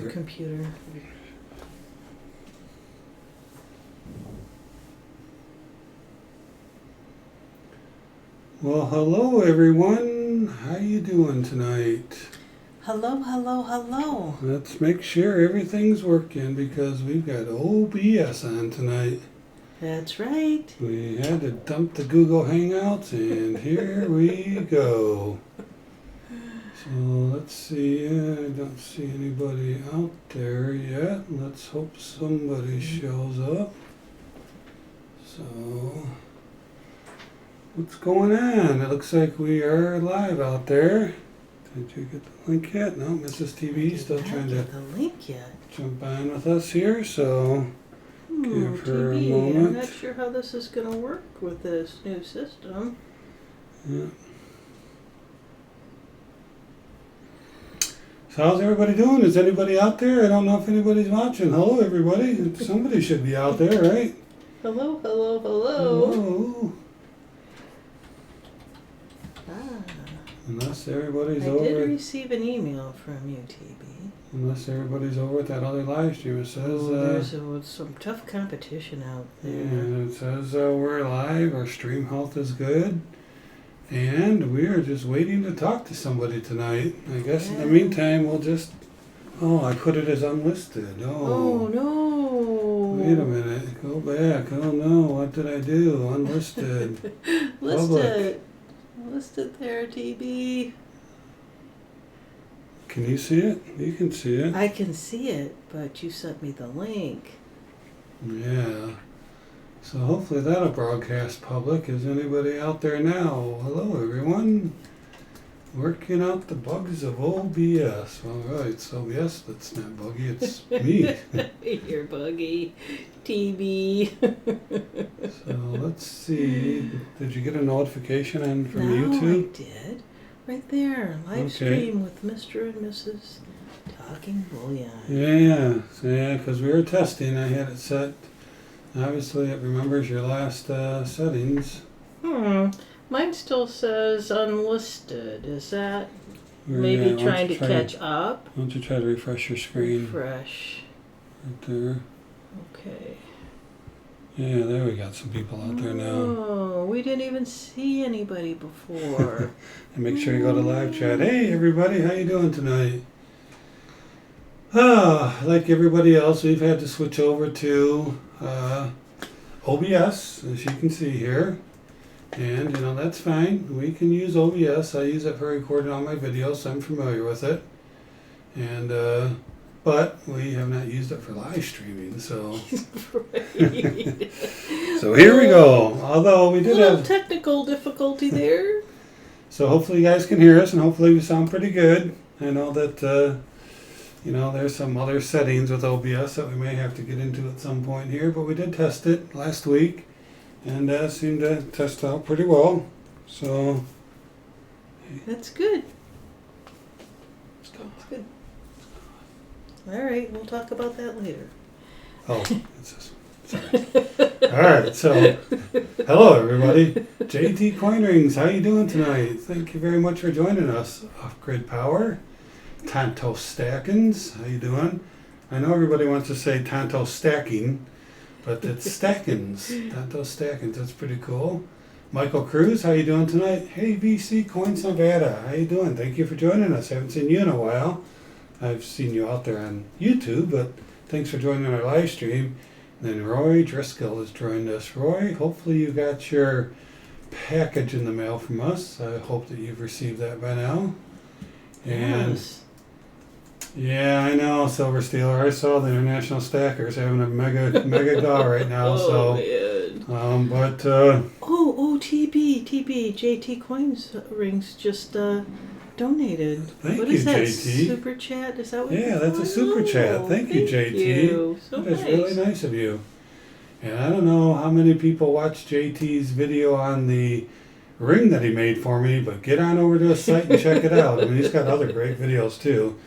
your computer. Well, hello everyone. How you doing tonight? Hello, hello, hello. Let's make sure everything's working because we've got OBS on tonight. That's right. We had to dump the Google Hangouts and here we go. So let's see. I don't see anybody out there yet. Let's hope somebody shows up. So what's going on? It looks like we are live out there. Did you get the link yet? No, Mrs. TV still trying to get the link yet. Jump on with us here, so give her TV, a moment. I'm not sure how this is going to work with this new system. Yeah. So how's everybody doing? Is anybody out there? I don't know if anybody's watching. Hello, everybody. Somebody should be out there, right? Hello, hello, hello. Hello. Unless everybody's over. I did receive an email from you, TB. Unless everybody's over at that other live stream. It says... there's some tough competition out there. Yeah, it says we're live. Our stream health is good. And we are just waiting to talk to somebody tonight. I guess in the meantime we'll just... Oh, I put it as unlisted. Oh, no. Wait a minute. Go back. Oh, no. What did I do? Unlisted. Listed. Listed there, TB. Can you see it? You can see it. I can see it, but you sent me the link. Yeah. So hopefully that'll broadcast public. Is anybody out there now? Hello, everyone. Working out the bugs of OBS. All right, it's OBS that's not buggy. It's me. You're buggy. TB. So let's see. Did you get a notification in from YouTube? No, I did. Right there. Live stream with Mr. and Mrs. Talking Bullion. Yeah, because we were testing. I had it set. Obviously, it remembers your last settings. Mine still says unlisted. Is that maybe trying to catch up? Why don't you try to refresh your screen? Refresh. Right there. Okay. Yeah, there we got some people out there now. Oh, we didn't even see anybody before. And make sure you go to live chat. Hey, everybody, how you doing tonight? Like everybody else, we've had to switch over to OBS, as you can see here. And, that's fine. We can use OBS. I use it for recording all my videos, so I'm familiar with it. And, but we have not used it for live streaming, so. So here we go. Although we did have technical difficulty there. So hopefully you guys can hear us, and hopefully we sound pretty good. I know that, there's some other settings with OBS that we may have to get into at some point here, but we did test it last week, and seemed to test out pretty well. So that's good. That's good. All right, we'll talk about that later. Oh, it's this one. Sorry. All right, so hello everybody. JT Coin Rings, how you doing tonight? Thank you very much for joining us. Off Grid Power, Tonto Stackins, how you doing? I know everybody wants to say Tonto Stacking, but it's Stackins. Tonto Stackins, that's pretty cool. Michael Cruz, how you doing tonight? Hey VC Coins Nevada, how you doing? Thank you for joining us. I haven't seen you in a while. I've seen you out there on YouTube, but thanks for joining our live stream. And then Roy Driscoll has joined us. Roy, hopefully you got your package in the mail from us. I hope that you've received that by now. And yeah, I know, Silver Steeler. I saw the International Stackers having a mega go right now. TB, JT Coins Rings just donated. Thank what you, is that? JT. Super chat? Is that what? Yeah, that's a super chat. Thank you, JT. You. So that is nice. really nice of you. And I don't know how many people watched JT's video on the ring that he made for me, but get on over to his site and check it out. I mean, he's got other great videos too.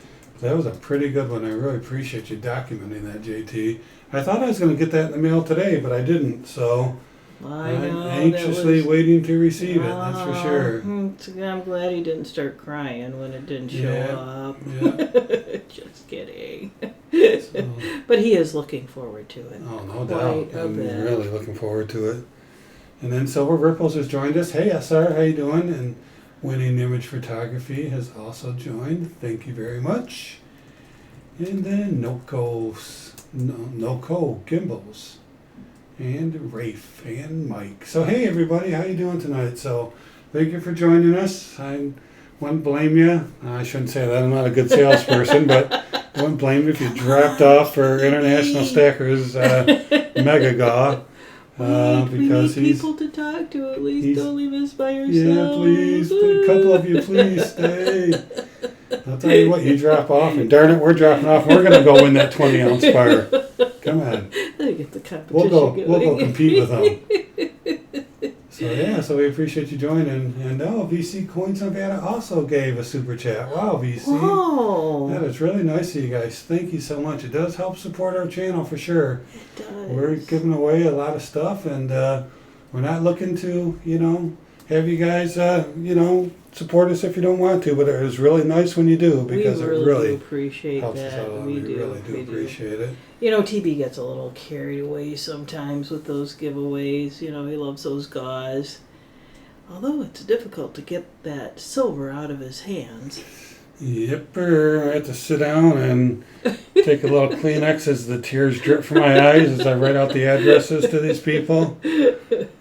That was a pretty good one. I really appreciate you documenting that, JT. I thought I was going to get that in the mail today, but I didn't. So I know. I'm anxiously waiting to receive it, that's for sure. I'm glad he didn't start crying when it didn't show up. Yeah. Just kidding. So, but he is looking forward to it. oh, no doubt. I'm really looking forward to it. And then Silver Ripples has joined us. Hey, SR, how you doing? And Winning Image Photography has also joined. Thank you very much. And then Noco Gimbals and Rafe and Mike. So hey everybody, how you doing tonight? So thank you for joining us. I wouldn't blame you. I shouldn't say that. I'm not a good salesperson, but I wouldn't blame you if you dropped off for International Stackers Mega Gaw. Because we need people to talk to. At least don't leave us by yourselves. Yeah, please. A couple of you, please stay. I'll tell you what, you drop off, and darn it, we're dropping off. We're going to go win that 20-ounce bar. Come on. Let me get the competition We'll go compete with them. So we appreciate you joining. And VC Coins Nevada also gave a super chat. Wow, VC. Whoa. That is really nice of you guys. Thank you so much. It does help support our channel for sure. It does. We're giving away a lot of stuff, and we're not looking to, have you guys, support us if you don't want to, but it was really nice when you do, because we it really do appreciate helps that. us out. We really do appreciate it. TB gets a little carried away sometimes with those giveaways. He loves those gauze. Although it's difficult to get that silver out of his hands. Yepper, I have to sit down and take a little Kleenex as the tears drip from my eyes as I write out the addresses to these people.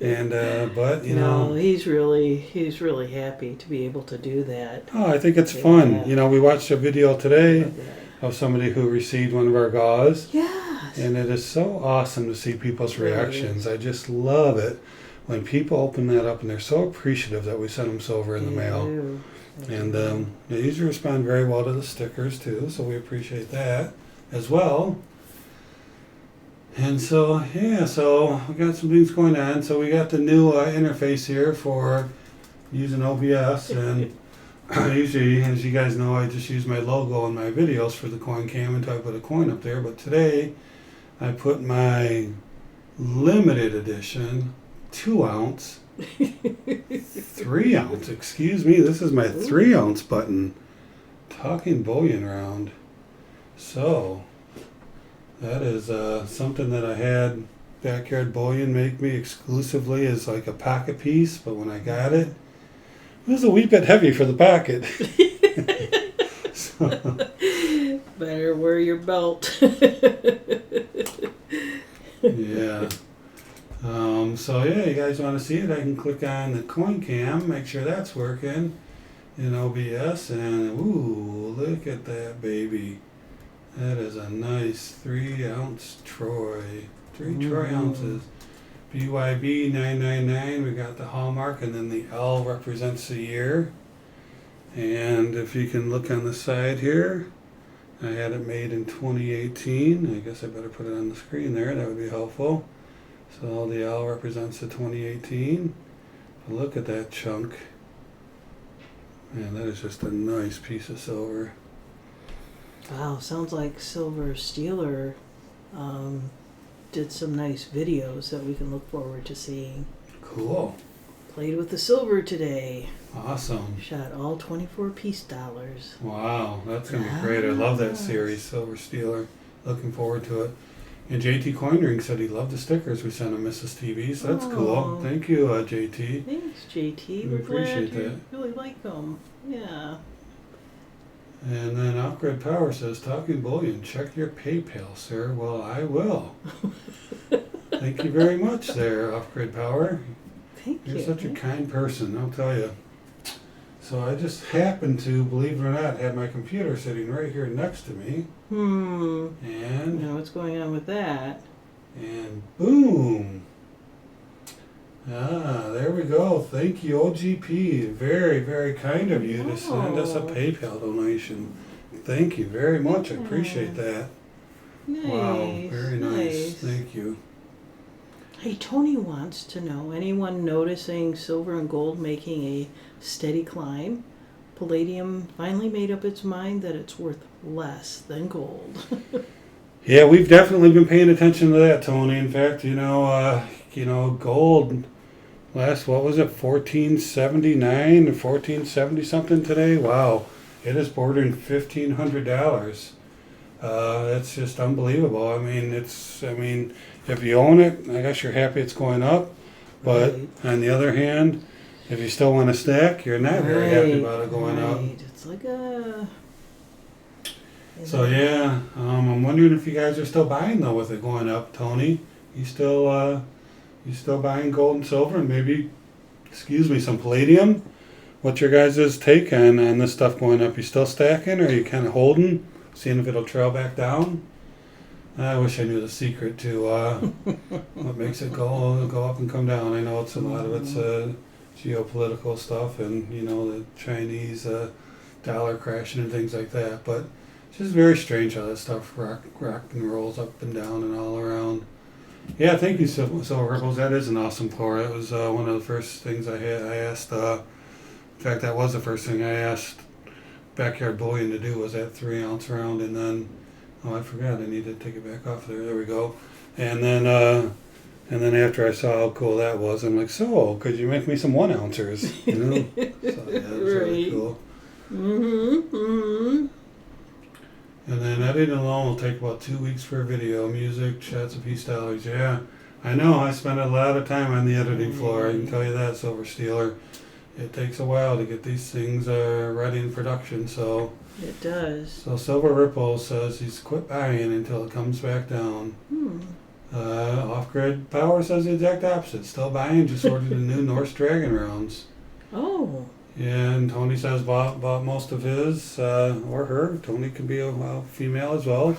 And No, he's really happy to be able to do that. Oh, I think it's fun. We watched a video today of somebody who received one of our gauze. Yes. And it is so awesome to see people's reactions. I just love it when people open that up and they're so appreciative that we sent them silver in the mail. And they usually respond very well to the stickers too, so we appreciate that as well. And so we got some things going on. So we got the new interface here for using OBS, and usually, as you guys know, I just use my logo in my videos for the coin cam until I put a coin up there. But today, I put my limited edition 2-ounce 3-ounce, excuse me, this is my 3-ounce button Talking Bullion round. So that is something that I had Backyard Bullion make me exclusively as like a pocket piece, but when I got it, it was a wee bit heavy for the pocket. So, better wear your belt. yeah. You guys want to see it? I can click on the coin cam, make sure that's working in OBS, and ooh, look at that baby. That is a nice 3-ounce Troy. 3 Troy ounces. BYB 999, we got the hallmark, and then the L represents the year. And if you can look on the side here, I had it made in 2018. I guess I better put it on the screen there, that would be helpful. So the L represents the 2018. But look at that chunk. Man, that is just a nice piece of silver. Wow, sounds like Silver Stealer did some nice videos that we can look forward to seeing. Cool. Played with the silver today. Awesome. Shot all 24 piece dollars. Wow, that's going to be great. I love that series, Silver Stealer. Looking forward to it. And JT Coinring said he loved the stickers we sent him, Mrs.TV, so that's cool. Thank you, JT. Thanks, JT. We appreciate that. You really like them. Yeah. And then Off-Grid Power says, Talking Bullion, check your PayPal, sir. Well, I will. Thank you very much there, Off-Grid Power. Thank you. You're such a kind person, I'll tell you. So I just happened to, believe it or not, have my computer sitting right here next to me. And know what's going on with that. And boom. There we go. Thank you, OGP. Very, very kind of you to send us a PayPal donation. Thank you very much. I appreciate that. Nice. Wow, very nice. Thank you. Hey, Tony wants to know, anyone noticing silver and gold making a steady climb? Palladium finally made up its mind that it's worth less than gold. Yeah, we've definitely been paying attention to that, Tony. In fact, gold last, what was it, 1479 or 1470 something today? Wow, it is bordering $1,500. That's just unbelievable. I mean, if you own it, I guess you're happy it's going up. But Right. on the other hand, if you still want to stack, you're not very happy about it going up. It's like a... So yeah, I'm wondering if you guys are still buying though with it going up, Tony. You still buying gold and silver and maybe, some palladium? What's your guys' take on this stuff going up? You still stacking or are you kind of holding, seeing if it'll trail back down? I wish I knew the secret to what makes it go up and come down. I know it's a lot of it's geopolitical stuff and the Chinese dollar crashing and things like that. But it's just very strange how that stuff rock and rolls up and down and all around. Yeah, thank you, Silver Ripples. That is an awesome pour. That was one of the first things I asked. In fact, that was the first thing I asked Backyard Bullion to do was that 3-ounce round, and then I forgot. I need to take it back off there. There we go. And then after I saw how cool that was, I'm like, so could you make me some 1-ouncers? So yeah, that was really cool. Mm-hmm. And then editing alone will take about 2 weeks for a video. Music, shots of peace dollars. Yeah, I know. I spend a lot of time on the editing floor. I can tell you that, Silver Stealer. It takes a while to get these things ready in production. So It does. So Silver Ripple says he's quit buying until it comes back down. Off-Grid Power says the exact opposite. Still buying. Just ordered the new Norse Dragon rounds. Oh. Yeah, and Tony says bought most of his, or her. Tony can be a female as well.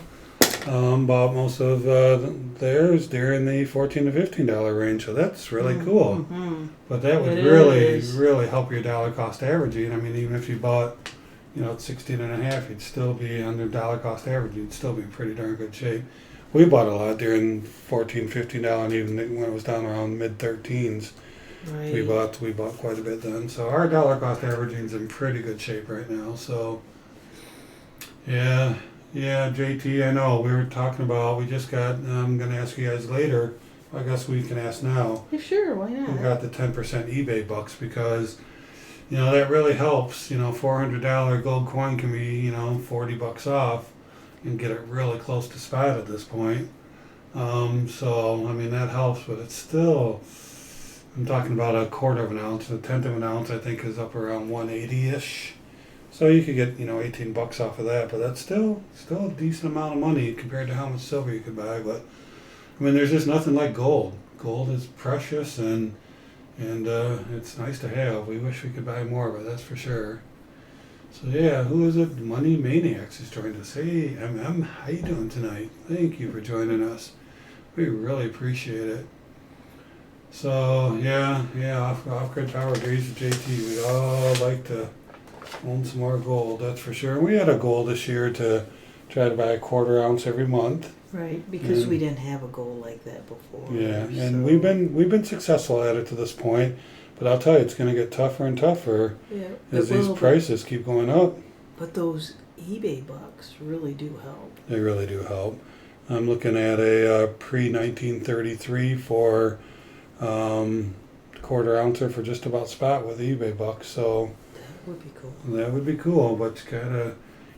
Bought most of theirs. They're in the $14 to $15 range, so that's really cool. Mm-hmm. But that would It really help your dollar cost averaging. I mean, even if you bought, at 16.5, you'd still be under dollar cost average. You'd still be in pretty darn good shape. We bought a lot during $14, $15, and even when it was down around mid-13s. Right. We bought quite a bit then. So our dollar cost averaging is in pretty good shape right now. So yeah, JT, I know we were talking about. We just got. I'm going to ask you guys later. I guess we can ask now. Yeah, sure, why not? We got the 10% eBay bucks because that really helps. $400 gold coin can be $40 off and get it really close to spot at this point. So I mean that helps, but it's still. I'm talking about a quarter of an ounce. A tenth of an ounce, I think, is up around 180-ish. So you could get, $18 off of that, but that's still a decent amount of money compared to how much silver you could buy. But I mean, there's just nothing like gold. Gold is precious, and it's nice to have. We wish we could buy more of it, that's for sure. So yeah, who is it? Money Maniacs is joining us. Hey, MM, how you doing tonight? Thank you for joining us. We really appreciate it. So yeah, off-grid power agrees with JT. We'd all like to own some more gold, that's for sure. And we had a goal this year to try to buy a quarter ounce every month. Right, because we didn't have a goal like that before. Yeah, and so. we've been successful at it to this point. But I'll tell you, it's going to get tougher and tougher as these prices keep going up. But those eBay bucks really do help. They really do help. I'm looking at a pre-1933 for quarter ouncer for just about spot with eBay bucks. So that would be cool. That would be cool, but you gotta,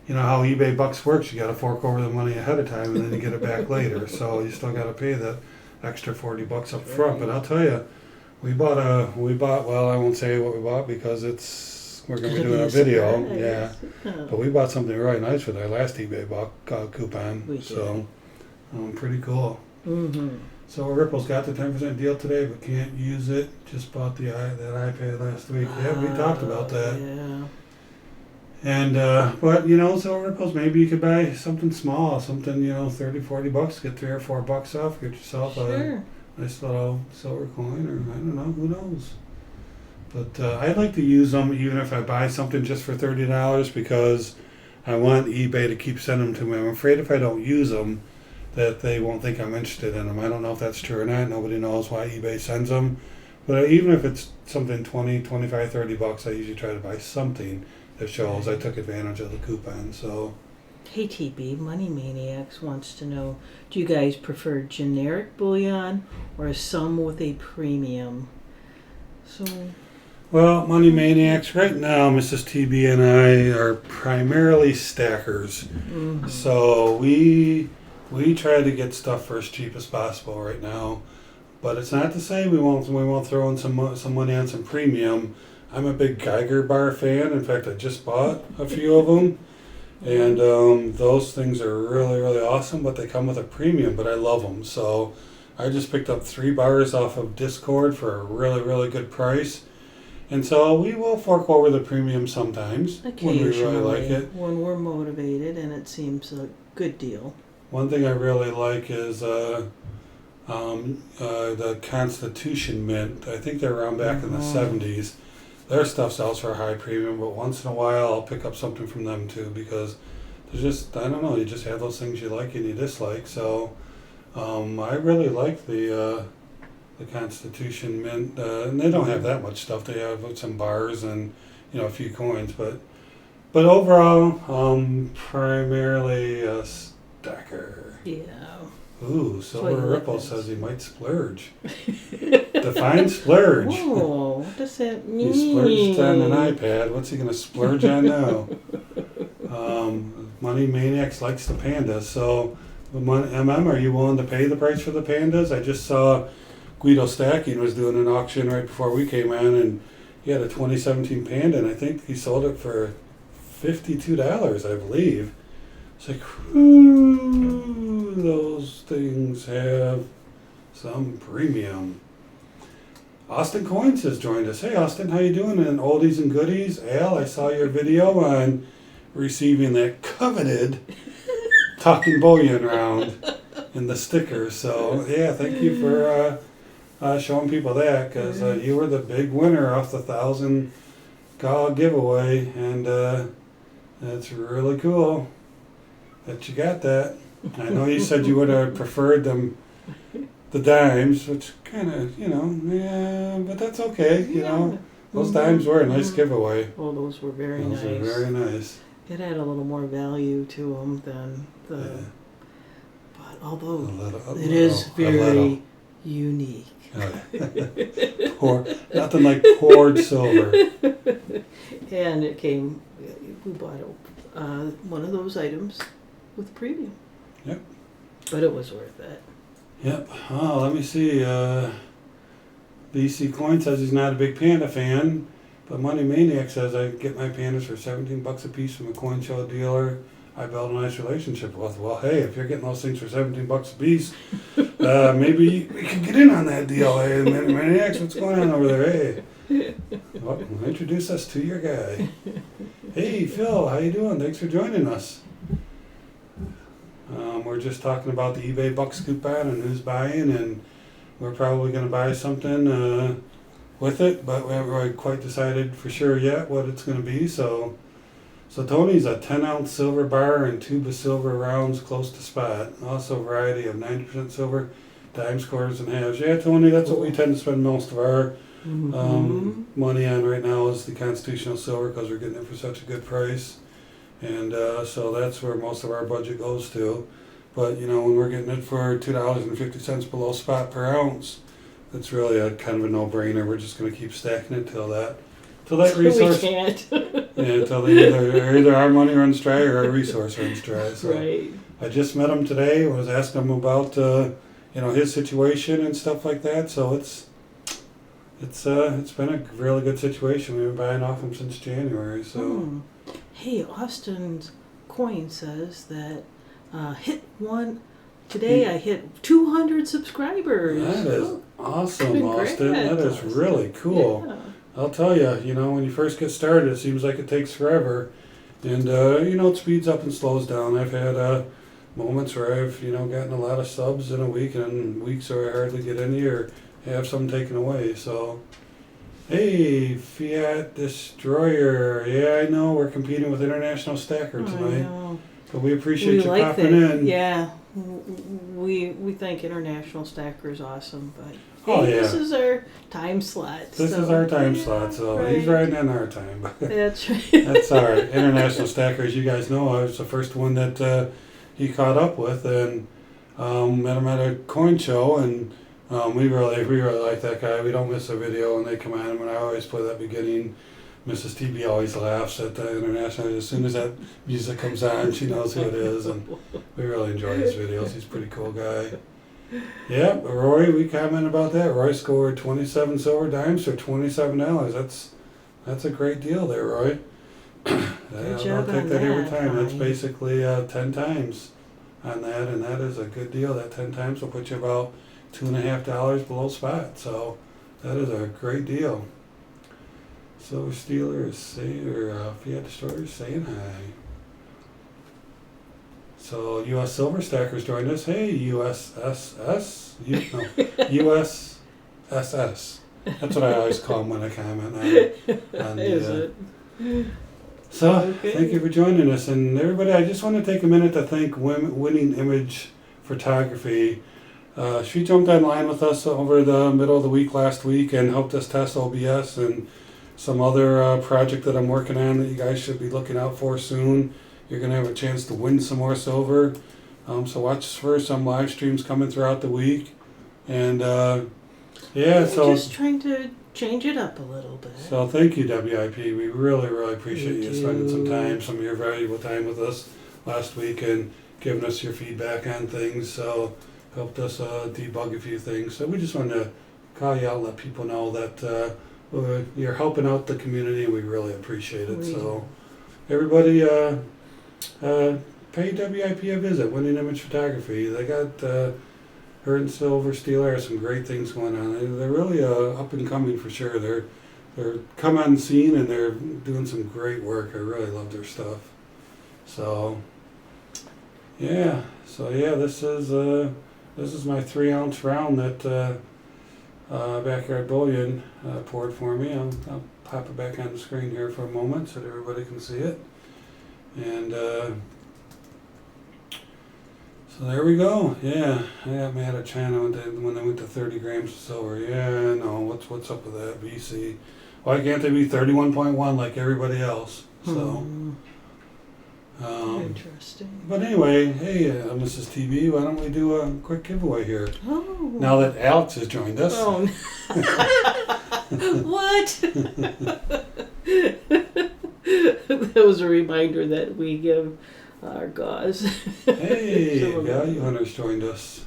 how eBay bucks works. You gotta fork over the money ahead of time, and then you get it back later. So you still gotta pay that extra $40 up front. But I'll tell you, we bought. Well, I won't say what we bought because we're gonna be doing a video. Yeah, but we bought something really nice with our last eBay buck coupon. So pretty cool. Mm-hmm. So Ripple's got the 10% deal today, but can't use it. Just bought that iPad last week. Yeah, we talked about that. Yeah. And but so Ripple's, maybe you could buy something small, something $30, $40, get $3 or $4 off, get yourself a nice little silver coin, or I don't know, who knows. But I'd like to use them even if I buy something just for $30 because I want eBay to keep sending them to me. I'm afraid if I don't use them, that they won't think I'm interested in them. I don't know if that's true or not. Nobody knows why eBay sends them. But even if it's something $20, $25, $30, I usually try to buy something that shows I took advantage of the coupon. So Hey TB, Money Maniacs wants to know, do you guys prefer generic bullion or some with a premium? So, Well, Money Maniacs, right now, Mrs. TB and I are primarily stackers. So we try to get stuff for as cheap as possible right now. But it's not to say we won't throw in some money on some premium. I'm a big Geiger bar fan. In fact, I just bought a few of them. And those things are really, really awesome, but they come with a premium, but I love them. So I just picked up 3 bars off of Discord for a really, really good price. And so we will fork over the premium sometimes when we really like it. When we're motivated and it seems a good deal. One thing I really like is the Constitution Mint. I think they're around back in the 70s. Their stuff sells for a high premium, but once in a while I'll pick up something from them too, because there's just, I don't know, you just have those things you like and you dislike. So I really like the Constitution Mint, and they don't have that much stuff. They have some bars and a few coins, but overall, primarily a stacker. Yeah. Ooh, Silver Ripple says he might splurge. Define splurge. Whoa, what does that mean? He splurged on an iPad. What's he going to splurge on now? Money Maniacs likes the pandas. So, are you willing to pay the price for the pandas? I just saw Guido Stacking was doing an auction right before we came on, and he had a 2017 Panda, and I think he sold it for $52, I believe. It's like, whoo, those things have some premium. Austin Coins has joined us. Hey, Austin, how you doing? And oldies and goodies. Al, I saw your video on receiving that coveted Talking Bullion round in the sticker. So, yeah, thank you for showing people that, because you were the big winner off the 1,000 GAW giveaway, and that's really cool that you got that. I know you said you would have preferred the dimes, which kind of, yeah, but that's okay, Those dimes were a nice giveaway. Oh, those were very nice. Those were very nice. It had a little more value to them than the, but although it is very unique. Nothing like poured silver. And it came, we bought one of those items with premium. Yep. But it was worth it. Yep. Oh, let me see. BC Coin says he's not a big panda fan, but Money Maniac says I get my pandas for $17 a piece from a coin show dealer I built a nice relationship with. Well, hey, if you're getting those things for $17 a piece, maybe we can get in on that deal. Hey, Maniacs, what's going on over there? Hey, well, introduce us to your guy. Hey, Phil, how you doing? Thanks for joining us. We're just talking about the eBay Bucks coupon and who's buying, and we're probably going to buy something with it, but we haven't quite decided for sure yet what it's going to be. So Tony's a 10-ounce silver bar and tube of silver rounds close to spot. Also a variety of 90% silver, dimes, quarters, and halves. Yeah, Tony, that's what we tend to spend most of our money on right now is the constitutional silver, because we're getting it for such a good price. And so that's where most of our budget goes to. But, when we're getting it for $2.50 below spot per ounce, it's really a kind of a no-brainer. We're just going to keep stacking it till that resource. We can't. Until either our money runs dry or our resource runs dry. So Right. I just met him today. I was asking him about his situation and stuff like that. So it's been a really good situation. We've been buying off him since January. So. Hey, Austin's Coin says that today I hit 200 subscribers. That is awesome, Congrats, Austin. That is really cool. Yeah. I'll tell you, when you first get started, it seems like it takes forever. And, it speeds up and slows down. I've had moments where I've, gotten a lot of subs in a week, and weeks where I hardly get any or have some taken away. So, hey, Fiat Destroyer. Yeah, I know, we're competing with International Stacker tonight. But we appreciate We you like popping that. in. Yeah. We think International Stacker is awesome, but Oh, hey, yeah. this is our time slot. This so, is our time yeah, slot, so right. he's riding in our time. That's right. That's all right. International Stacker, as you guys know, I was the first one that he caught up with, and met him at a coin show, and we really like that guy. We don't miss a video when they come at him, and I always play that beginning. Mrs. TB always laughs at the International. As soon as that music comes on, she knows who it is, and we really enjoy his videos. He's a pretty cool guy. Yeah, Roy, we comment about that. Roy scored 27 silver dimes for $27. That's a great deal there, Roy. Good job I'll take on that every that, time. That's Ryan. basically 10 times on that, and that is a good deal. That 10 times will put you about $2.50 below spot, so that is a great deal. Silver Stealer is saying, or Fiat Destroyer is saying hi. So U.S. Silver Stackers joined us. Hey, USSS? USSS. That's what I always call them when I comment on Is it? So, Okay. thank you for joining us. And everybody, I just want to take a minute to thank Winning Image Photography. She jumped online with us over the middle of the week last week and helped us test OBS and some other project that I'm working on that you guys should be looking out for soon. You're going to have a chance to win some more silver. So watch for some live streams coming throughout the week. And We're so just trying to change it up a little bit. so thank you, WIP. We really, really appreciate We you spending some do. time, some of your valuable time with us last week and giving us your feedback on things. So helped us debug a few things. So we just wanted to call you out and let people know that you're helping out the community, and we really appreciate it. We So everybody, pay WIP a visit. Winning Image Photography. They got her and Silver Stealer have some great things going on. They're really up and coming for sure. They're come on the scene and they're doing some great work. I really love their stuff. So yeah, this is my 3-ounce round that Backyard Bullion poured for me. I'll pop it back on the screen here for a moment so that everybody can see it. And so there we go. Yeah, I got mad at China when they went to 30 grams of silver. Yeah, no, what's up with that? BC. Why can't they be 31.1 like everybody else? So, Interesting. but anyway, hey, Mrs. TB, why don't we do a quick giveaway here? Oh. Now that Alex has joined us. Oh. What? That was a reminder that we give our gauze. Hey, Some of Value Hunter's joined us.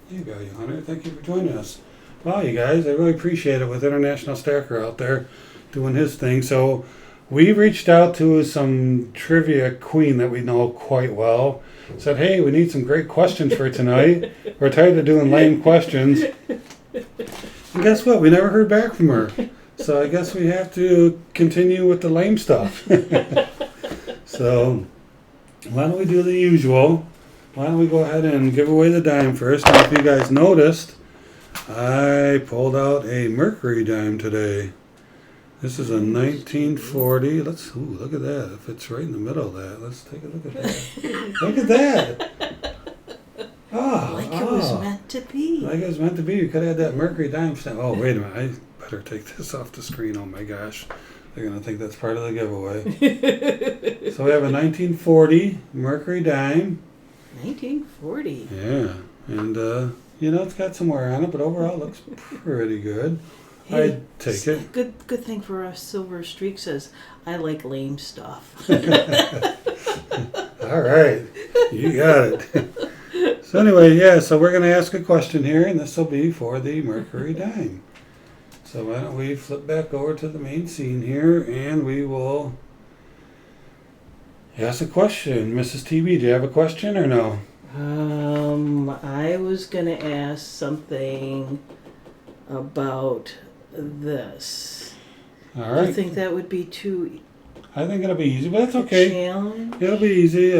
Hey, Value Hunter, thank you for joining us. Wow, you guys, I really appreciate it with International Stacker out there doing his thing. So we reached out to some trivia queen that we know quite well. Said, hey, we need some great questions for tonight. We're tired of doing lame questions. And guess what? We never heard back from her. So I guess we have to continue with the lame stuff. So why don't we do the usual? Why don't we go ahead and give away the dime first? Now, if you guys noticed, I pulled out a Mercury dime today. This is a 1940. Look at that. It fits right in the middle of that. Let's take a look at that. Look at that. Like it was meant to be. Like it was meant to be. You could have had that Mercury dime stamp. Oh, wait a minute. I better take this off the screen. Oh, my gosh. They're going to think that's part of the giveaway. So we have a 1940 Mercury dime. 1940. Yeah. And, it's got some wear on it, but overall it looks pretty good. Hey, I'd take it. Good thing for us. Silver Streak says, I like lame stuff. All right. You got it. So anyway, so we're going to ask a question here, and this will be for the Mercury dime. So why don't we flip back over to the main scene here, and we will ask a question. Mrs. TB, do you have a question or no? I was gonna ask something about this. All I right. think that would be too I think it'll be easy, but that's okay. challenge. It'll be easy.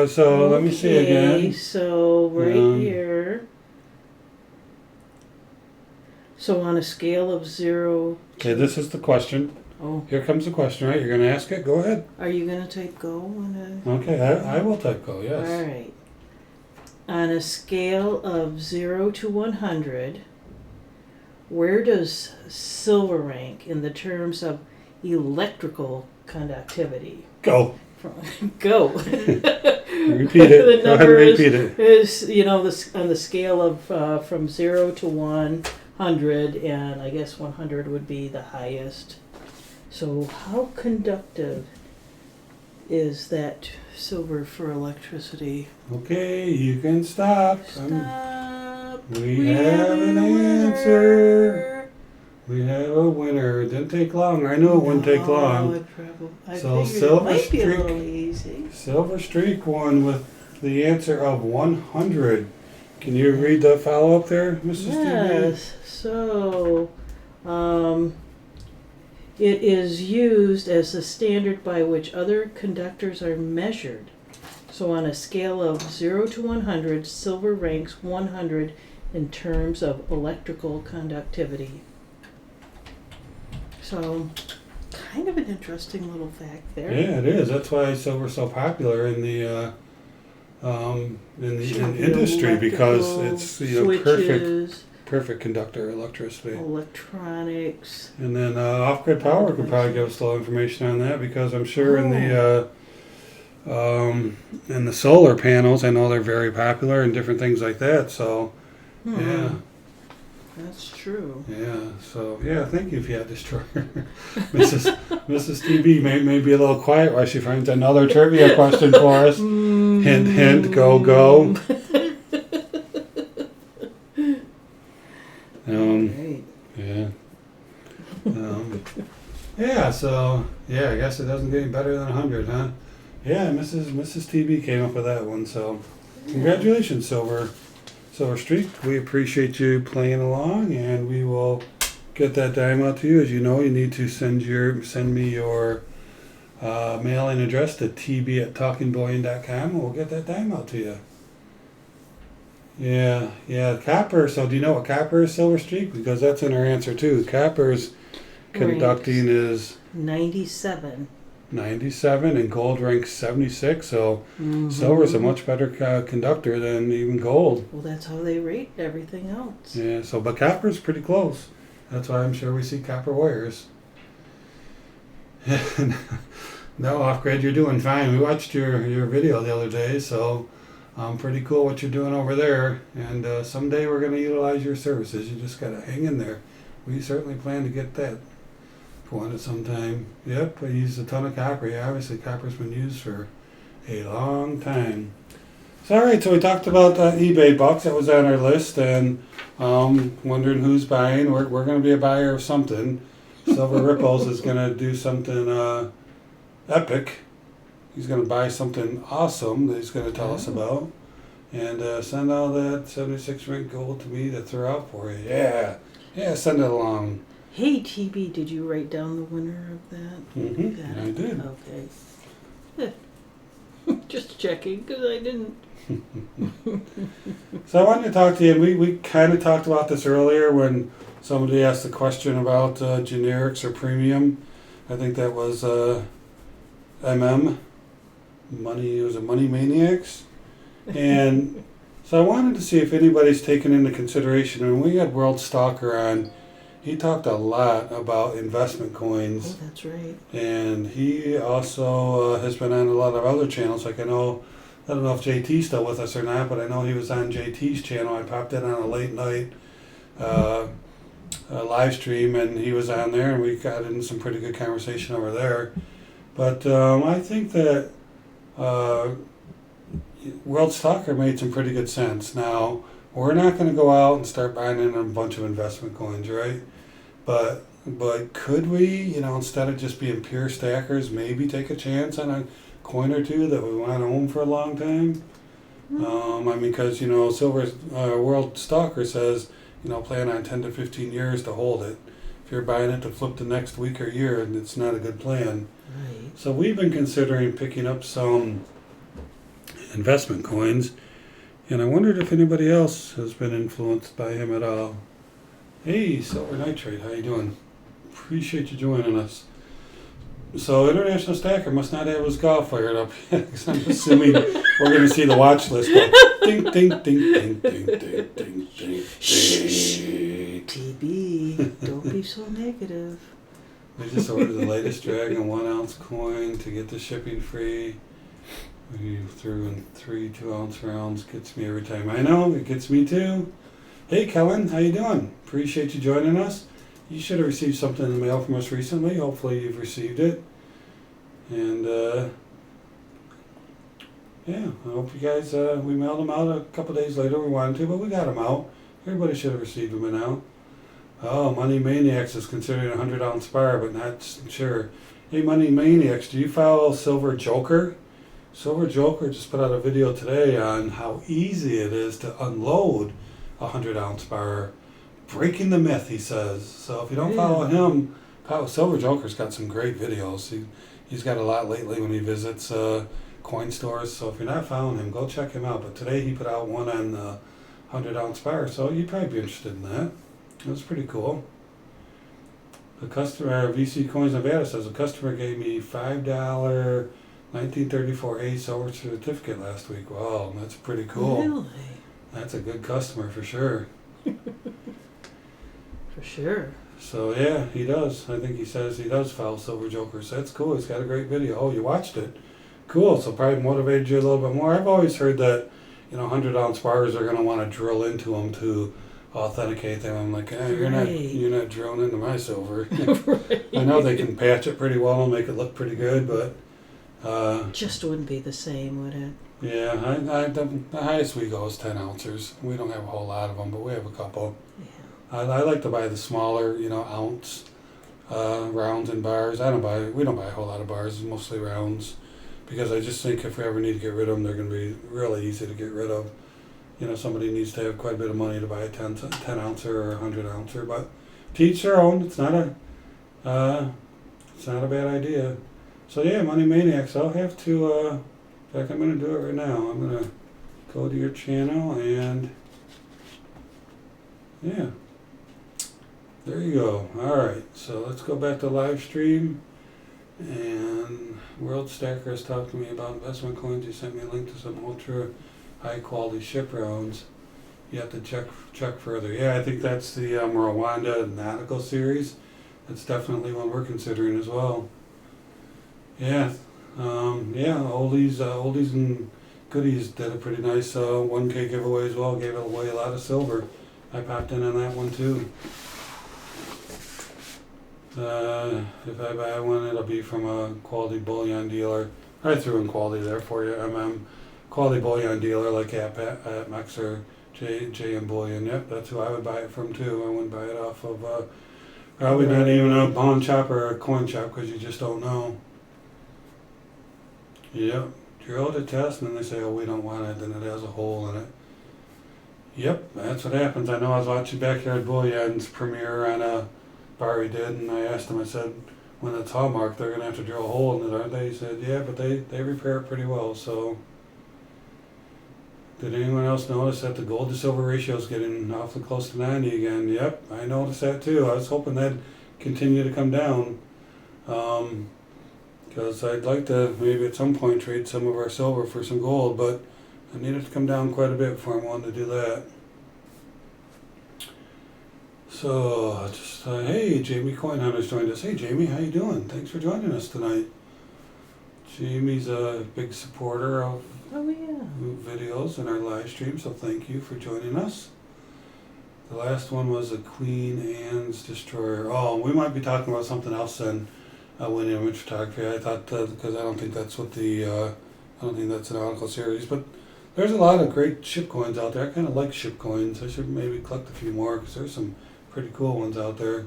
So let me see again. So right here. So on a scale of 0. Okay, this is the question. Oh, here comes the question, right? You're going to ask it? Go ahead. are you going to type go? Okay, I will type go, yes. All right. On a scale of 0 to 100, where does silver rank in the terms of electrical conductivity? Go. Go. Repeat it. Go ahead and repeat it. Is on the scale of from 0 to 100, and I guess 100 would be the highest. So how conductive is that silver for electricity? Okay, you can stop. Stop. We have an answer. We have a winner. It didn't take long. I knew it wouldn't take long. I So figured Silver it might be a Streak. little easy. Silver Streak won with the answer of 100. Can you read the follow-up there, Mrs. Yes. So, it is used as the standard by which other conductors are measured. So on a scale of 0 to 100, silver ranks 100 in terms of electrical conductivity. So, kind of an interesting little fact there. Yeah, it is. That's why silver's so popular in the industry, because it's perfect conductor of electricity. Electronics. And then off-grid power could probably give us a little information on that, because I'm sure in the solar panels, I know they're very popular and different things like that. So yeah. That's true. Yeah, so yeah, thank you, Fiat Destroyer. Mrs. TB may be a little quiet while she finds another trivia question for us. Hint, hint, go, go. Right. Yeah. Yeah, so yeah, I guess it doesn't get any better than 100, huh? Yeah, Mrs. TB came up with that one, so congratulations, Silver Streak. We appreciate you playing along, and we will get that dime out to you. As you know, you need to send me your mailing address to tb@talkingbullion.com, and we'll get that dime out to you. Yeah, copper. So do you know what copper is, Silver Streak? Because that's in our answer too. Copper's conducting is 97. 97, and gold ranks 76. So silver is a much better conductor than even gold. Well, that's how they rate everything else. Yeah. So, but copper's pretty close. That's why I'm sure we see copper wires. No, off-grid, you're doing fine. We watched your video the other day, so pretty cool what you're doing over there. And someday we're going to utilize your services. You just got to hang in there. We certainly plan to get that going at some time. Yep, I used a ton of copper. Yeah, obviously copper's been used for a long time. So, all right, so we talked about eBay bucks. That was on our list, and wondering who's buying. We're going to be a buyer of something. Silver Ripples is going to do something epic. He's going to buy something awesome that he's going to tell us about. And send all that 76 ring gold to me to throw out for you. Yeah, send it along. Hey, TB, did you write down the winner of that? Mm-hmm. I did. Okay. Just checking, because I didn't. So I wanted to talk to you, and we kind of talked about this earlier when somebody asked the question about generics or premium. I think that was Money Maniacs. And so I wanted to see if anybody's taken into consideration, and we had World Stalker on. He talked a lot about investment coins. Oh, that's right. And he also has been on a lot of other channels. Like I don't know if JT's still with us or not, but I know he was on JT's channel. I popped in on a late night live stream, and he was on there, and we got in some pretty good conversation over there. But I think that World Stalker made some pretty good sense. Now, we're not going to go out and start buying in a bunch of investment coins, right? But could we, instead of just being pure stackers, maybe take a chance on a coin or two that we want to own for a long time? Because Silver World Stalker says, plan on 10 to 15 years to hold it. If you're buying it to flip the next week or year, it's not a good plan. Right. So we've been considering picking up some investment coins. And I wondered if anybody else has been influenced by him at all. Hey, Silver Nitrate, how you doing? Appreciate you joining us. So International Stacker must not have his golf fired up yet, 'cause I'm assuming we're going to see the watch list go ding, ding, ding, ding, ding, ding, ding, ding. TB, don't be so negative. We just ordered the latest Dragon 1 ounce coin to get the shipping free. We threw in 3 2-ounce rounds. Gets me every time. I know, it gets me too. Hey Kellen, how you doing? Appreciate you joining us. You should have received something in the mail from us recently. Hopefully you've received it. And yeah, I hope you guys, we mailed them out a couple days later. We wanted to, but we got them out. Everybody should have received them by now. Oh, Money Maniacs is considering a 100-ounce bar, but not sure. Hey, Money Maniacs, do you follow Silver Joker? Silver Joker just put out a video today on how easy it is to unload a 100-ounce bar. Breaking the myth, he says. So if you don't follow him, Silver Joker's got some great videos. He's got a lot lately when he visits coin stores. So if you're not following him, go check him out. But today he put out one on the 100-ounce bar, so you'd probably be interested in that. It was pretty cool. The customer, VC Coins Nevada, says a customer gave me $5 1934A silver certificate last week. Wow, that's pretty cool. Really? That's a good customer for sure. For sure. So yeah, he does. I think he says he does follow Silver Joker. So that's cool. He's got a great video. Oh, you watched it? Cool. So probably motivated you a little bit more. I've always heard that, 100-ounce bars are going to want to drill into them to authenticate them. I'm like, you're not drilling into my silver. Right. I know they can patch it pretty well and make it look pretty good, but just wouldn't be the same, would it? yeah, the highest we go is 10 ounces. We don't have a whole lot of them, but we have a couple. Yeah. I like to buy the smaller, ounce rounds and bars. We don't buy a whole lot of bars, it's mostly rounds, because I just think if we ever need to get rid of them, they're going to be really easy to get rid of. Somebody needs to have quite a bit of money to buy a 10 ouncer or a 100 ouncer, but to each their own. It's not a bad idea. So yeah, Money Maniacs. I'll have to. In fact, I'm going to do it right now. I'm going to go to your channel and yeah. There you go. Alright, so let's go back to live stream. And World Stacker has talked to me about investment coins. He sent me a link to some ultra high quality ship rounds. You have to check further. Yeah, I think that's the Rwanda Nautical series. That's definitely one we're considering as well. Yeah, oldies and goodies did a pretty nice 1K giveaway as well. Gave away a lot of silver. I popped in on that one too. If I buy one, it'll be from a quality bullion dealer. I threw in quality there for you. Quality bullion dealer like APMEX or JM Bullion. Yep, that's who I would buy it from too. I wouldn't buy it off of probably not even a pawn shop or a coin shop, because you just don't know. Yep, drill the test and then they say, oh, we don't want it, then it has a hole in it. Yep, that's what happens. I know I was watching Backyard Bullion's premiere on a bar he did, and I asked him, I said, when it's hallmarked, they're going to have to drill a hole in it, aren't they? He said, yeah, but they repair it pretty well. So, did anyone else notice that the gold to silver ratio is getting awfully close to 90 again? Yep, I noticed that too. I was hoping that'd continue to come down. Because I'd like to maybe at some point trade some of our silver for some gold, but I need it to come down quite a bit before I'm wanting to do that. So, just, hey, Jamie Coin Hunter's joined us. Hey, Jamie, how you doing? Thanks for joining us tonight. Jamie's a big supporter of videos and our live stream, so thank you for joining us. The last one was a Queen Anne's Destroyer. Oh, we might be talking about something else then. When image photography, I thought because I don't think that's what I don't think that's an nautical series, but there's a lot of great ship coins out there. I kind of like ship coins. I should maybe collect a few more because there's some pretty cool ones out there.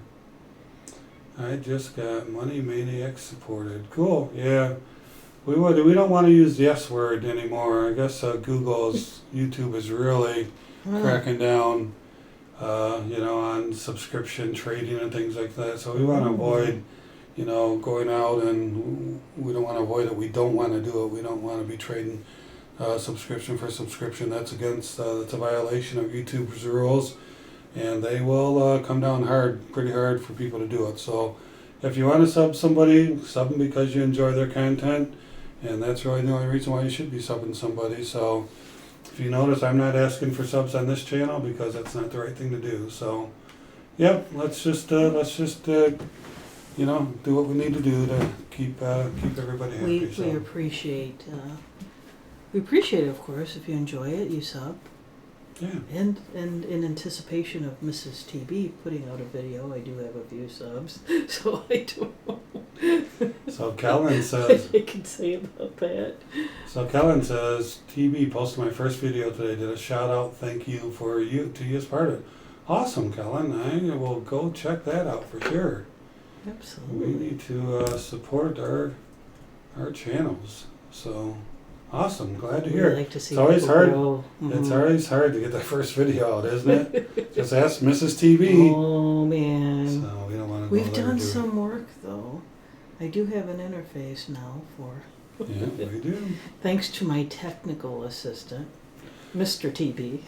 I just got Money Maniacs supported. Cool, yeah. We don't want to use the S word anymore. I guess YouTube is really cracking down, on subscription trading and things like that. So we want to avoid. Going out, and we don't want to avoid it. We don't want to do it. We don't want to be trading subscription for subscription. That's that's a violation of YouTube's rules, and they will come down pretty hard for people to do it. So if you want to sub somebody, sub them because you enjoy their content, and that's really the only reason why you should be subbing somebody. So if you notice, I'm not asking for subs on this channel because that's not the right thing to do. So, yep, let's just you know, do what we need to do to keep everybody happy. We appreciate of course, if you enjoy it, you sub. Yeah. And in anticipation of Mrs. TB putting out a video, I do have a few subs, so I don't know. So Kellen says. I can say about that. So Kellen says, TB posted my first video today. Did a shout out, thank you for you to you as part of it. Awesome, Kellen. I will go check that out for sure. Absolutely. We need to support our channels. So awesome, glad to hear it. Like to see it's always people hard. grow. It's always hard to get that first video out, isn't it? Just ask Mrs. TV. Oh man. So we don't want to. We've done some work though. I do have an interface now for. Yeah, we do. Thanks to my technical assistant, Mr. TB.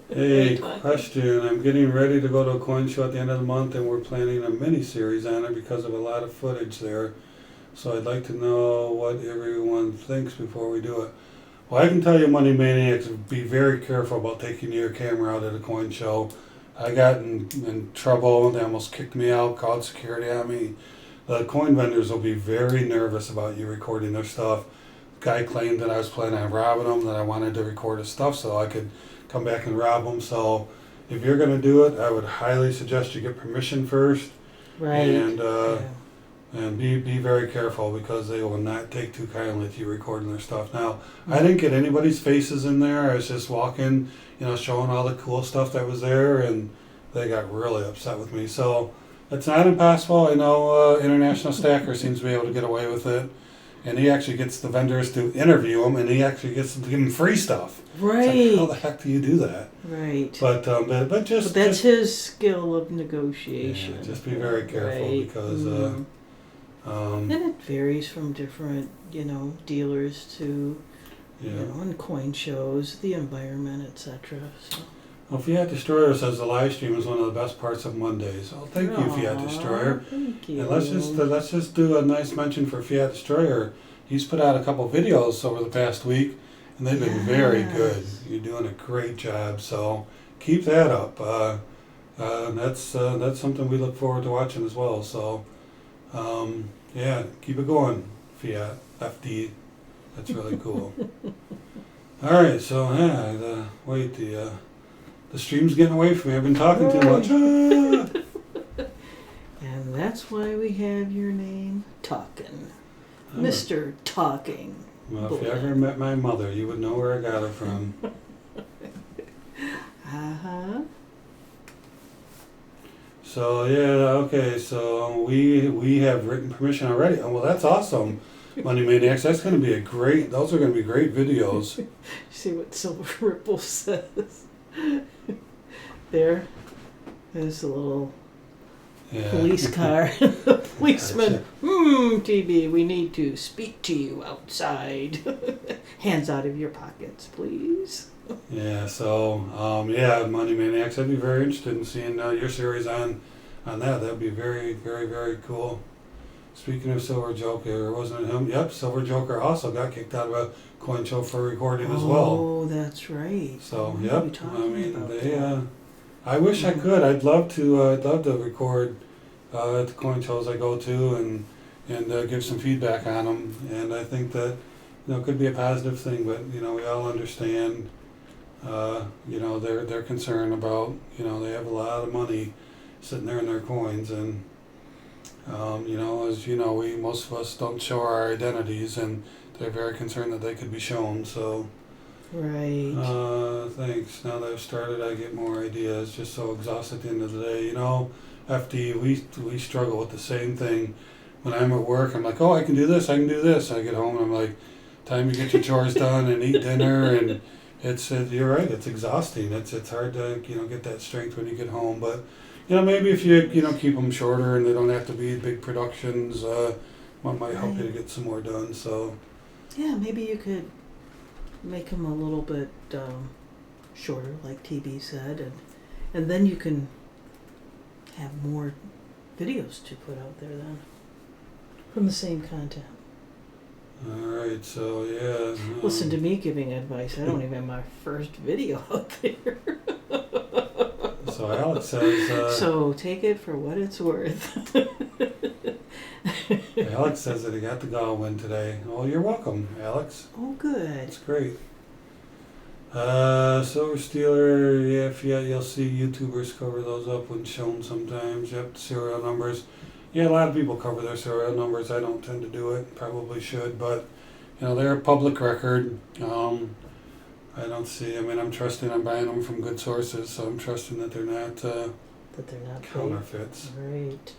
Hey, question. I'm getting ready to go to a coin show at the end of the month, and we're planning a mini-series on it because of a lot of footage there. So I'd like to know what everyone thinks before we do it. Well, I can tell you, Money Maniacs, be very careful about taking your camera out at a coin show. I got in trouble. They almost kicked me out, called security on me. The coin vendors will be very nervous about you recording their stuff. Guy claimed that I was planning on robbing him, that I wanted to record his stuff so I could come back and rob him. So if you're going to do it, I would highly suggest you get permission first. Right. And be very careful because they will not take too kindly to you recording their stuff. Now, I didn't get anybody's faces in there. I was just walking, you know, showing all the cool stuff that was there, and they got really upset with me. So it's not impossible. I know International Stacker seems to be able to get away with it. And he actually gets the vendors to interview them, and he actually gets to give them free stuff. Right. It's like, how the heck do you do that? Right. But that's his skill of negotiation. Yeah, just be very careful because. And it varies from different, you know, dealers to, you know, and coin shows, the environment, etc. So. Well, Fiat Destroyer says the live stream is one of the best parts of Mondays. Well, thank you, Fiat Destroyer. Thank you. And let's just do a nice mention for Fiat Destroyer. He's put out a couple videos over the past week, and they've been very good. You're doing a great job, so keep that up. That's something we look forward to watching as well. So, yeah, keep it going, Fiat FD. That's really cool. All right, so yeah, the stream's getting away from me. I've been talking too much. And that's why we have your name, Talking. Mr. Talking. Well, if you ever met my mother, you would know where I got it from. Uh-huh. So, yeah, okay, so we have written permission already. Oh, well, that's awesome, Money Maniacs. That's going to be those are going to be great videos. See what Silver Ripple says. There's a little police car. The policeman, TB, we need to speak to you outside. Hands out of your pockets, please. Yeah, so, Money Maniacs, I'd be very interested in seeing your series on that. That'd be very, very, very cool. Speaking of Silver Joker, wasn't it him? Yep, Silver Joker also got kicked out of a coin show for recording as well. Oh, that's right. So, I I wish I could. I'd love to record at the coin shows I go to and give some feedback on them. And I think that, it could be a positive thing, but, we all understand, their concern about, they have a lot of money sitting there in their coins. And, most of us don't show our identities, and they're very concerned that they could be shown. So, right. Thanks. Now that I've started, I get more ideas. Just so exhausted at the end of the day. FD, we struggle with the same thing. When I'm at work, I'm like, oh, I can do this, I can do this. I get home and I'm like, time to get your chores done and eat dinner. And you're right, it's exhausting. It's hard to get that strength when you get home. But maybe if you keep them shorter and they don't have to be big productions, one might help you to get some more done. So yeah, maybe you could make them a little bit shorter, like TB said, and then you can have more videos to put out there then, from the same content. Alright, so yeah. Listen to me giving advice. I don't even have my first video out there. So Alex says... so take it for what it's worth. Alex says that he got the gall win today. Oh, you're welcome, Alex. Oh, good. That's great. Silver Stealer, yeah, you'll see YouTubers cover those up when shown sometimes. Yep, serial numbers. Yeah, a lot of people cover their serial numbers. I don't tend to do it. Probably should, but they're a public record. I don't see. I mean, I'm buying them from good sources, so I'm trusting that they're not counterfeits. Fake. Right.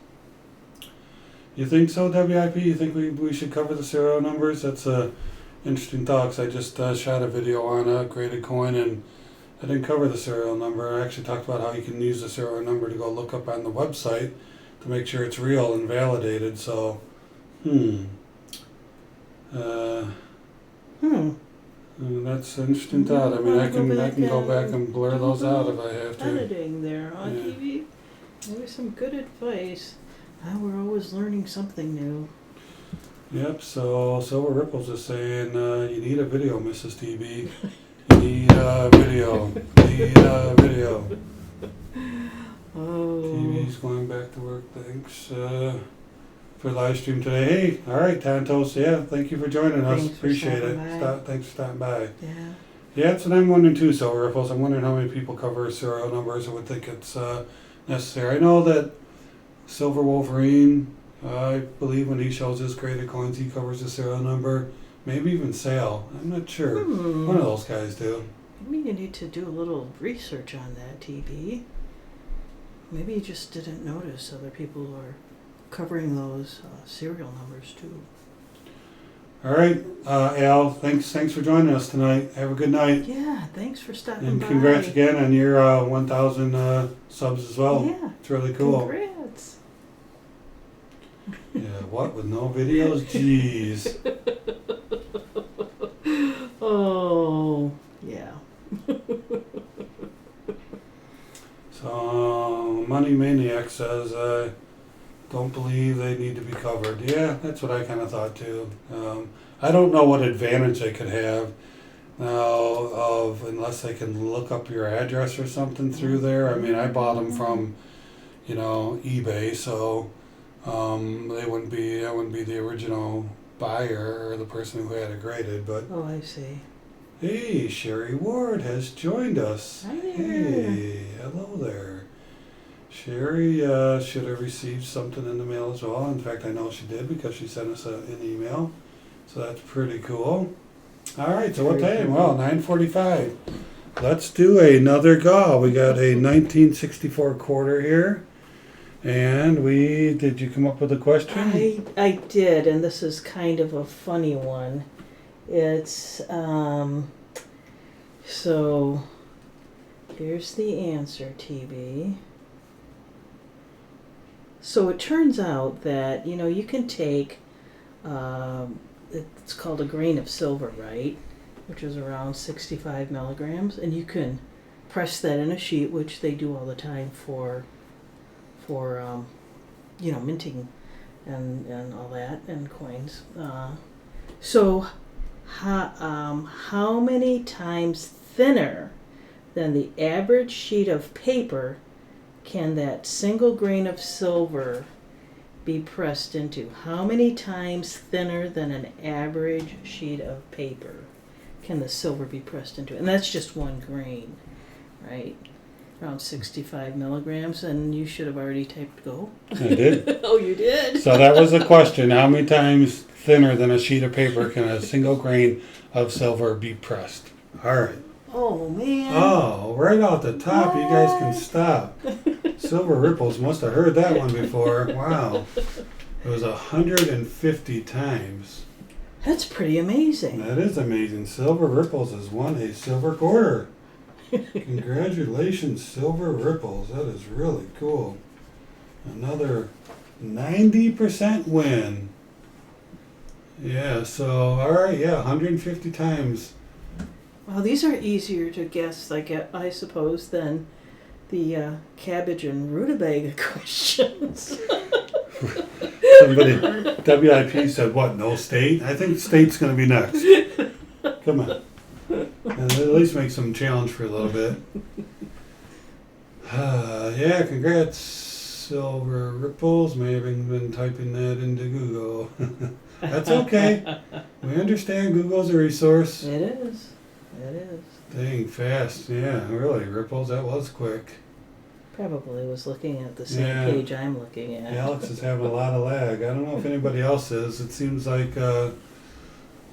You think so, WIP? You think we should cover the serial numbers? That's a interesting thought. 'Cause I just shot a video on a graded coin, and I didn't cover the serial number. I actually talked about how you can use the serial number to go look up on the website to make sure it's real and validated. So, that's an interesting thought. I mean, I can go back and blur those out if I have to. Editing there on TV. There's some good advice. We're always learning something new. Yep, so Silver Ripples is saying, you need a video, Mrs. TB. You need a video. Need a video. Oh. TV's going back to work, thanks for live stream today. Hey, all right, Tantos, yeah, thank you for joining us. Thanks Appreciate it. by. Thanks for stopping by. Yeah. Yeah, that's what I'm wondering too, Silver Ripples. I'm wondering how many people cover serial numbers and would think it's necessary. I know that Silver Wolverine, I believe when he shows his graded coins, he covers the serial number. Maybe even Sale. I'm not sure. One of those guys do. Maybe you need to do a little research on that, TV. Maybe you just didn't notice other people are covering those serial numbers too. All right, Al, thanks for joining us tonight. Have a good night. Yeah, thanks for stopping by. And congrats again on your 1,000 subs as well. Yeah. It's really cool. Congrats. Yeah, what with no videos? Jeez. Oh, yeah. So, Money Maniacs says, don't believe they need to be covered. Yeah, that's what I kind of thought too. I don't know what advantage they could have now unless they can look up your address or something through there. I mean, I bought them from, eBay, so I wouldn't be the original buyer or the person who had it graded. But Oh, I see. hey, Sherry Ward has joined us. Hi there. Hey, hello there. Sherry should have received something in the mail as well. In fact, I know she did because she sent us an email. So that's pretty cool. All right, so what time? Well, 9:45. Let's do another gaw. We got a 1964 quarter here. And did you come up with a question? I did, and this is kind of a funny one. It's, so, here's the answer, TV. So it turns out that, you can take, it's called a grain of silver, right? Which is around 65 milligrams, and you can press that in a sheet, which they do all the time for minting and all that, and coins. So how many times thinner than the average sheet of paper can that single grain of silver be pressed into? How many times thinner than an average sheet of paper can the silver be pressed into? And that's just one grain, right? Around 65 milligrams, and you should have already typed go. I did. Oh, you did? So that was the question. How many times thinner than a sheet of paper can a single grain of silver be pressed? All right. Oh, man. Oh, right off the top, you guys can stop. Silver Ripples must have heard that one before. Wow. It was 150 times. That's pretty amazing. That is amazing. Silver Ripples has won a silver quarter. Congratulations, Silver Ripples. That is really cool. Another 90% win. Yeah, so, all right, yeah, 150 times. Well, these are easier to guess, I suppose, than the cabbage and rutabaga questions. Somebody, WIP said, what, no state? I think state's going to be next. Come on. And at least make some challenge for a little bit. Yeah, congrats, Silver Ripples. May have been typing that into Google. That's okay. We understand Google's a resource. It is. It is. Dang, fast. Yeah, really. Ripples, that was quick. Probably was looking at the same Yeah. page I'm looking at. Alex is having a lot of lag. I don't know if anybody else is. It seems like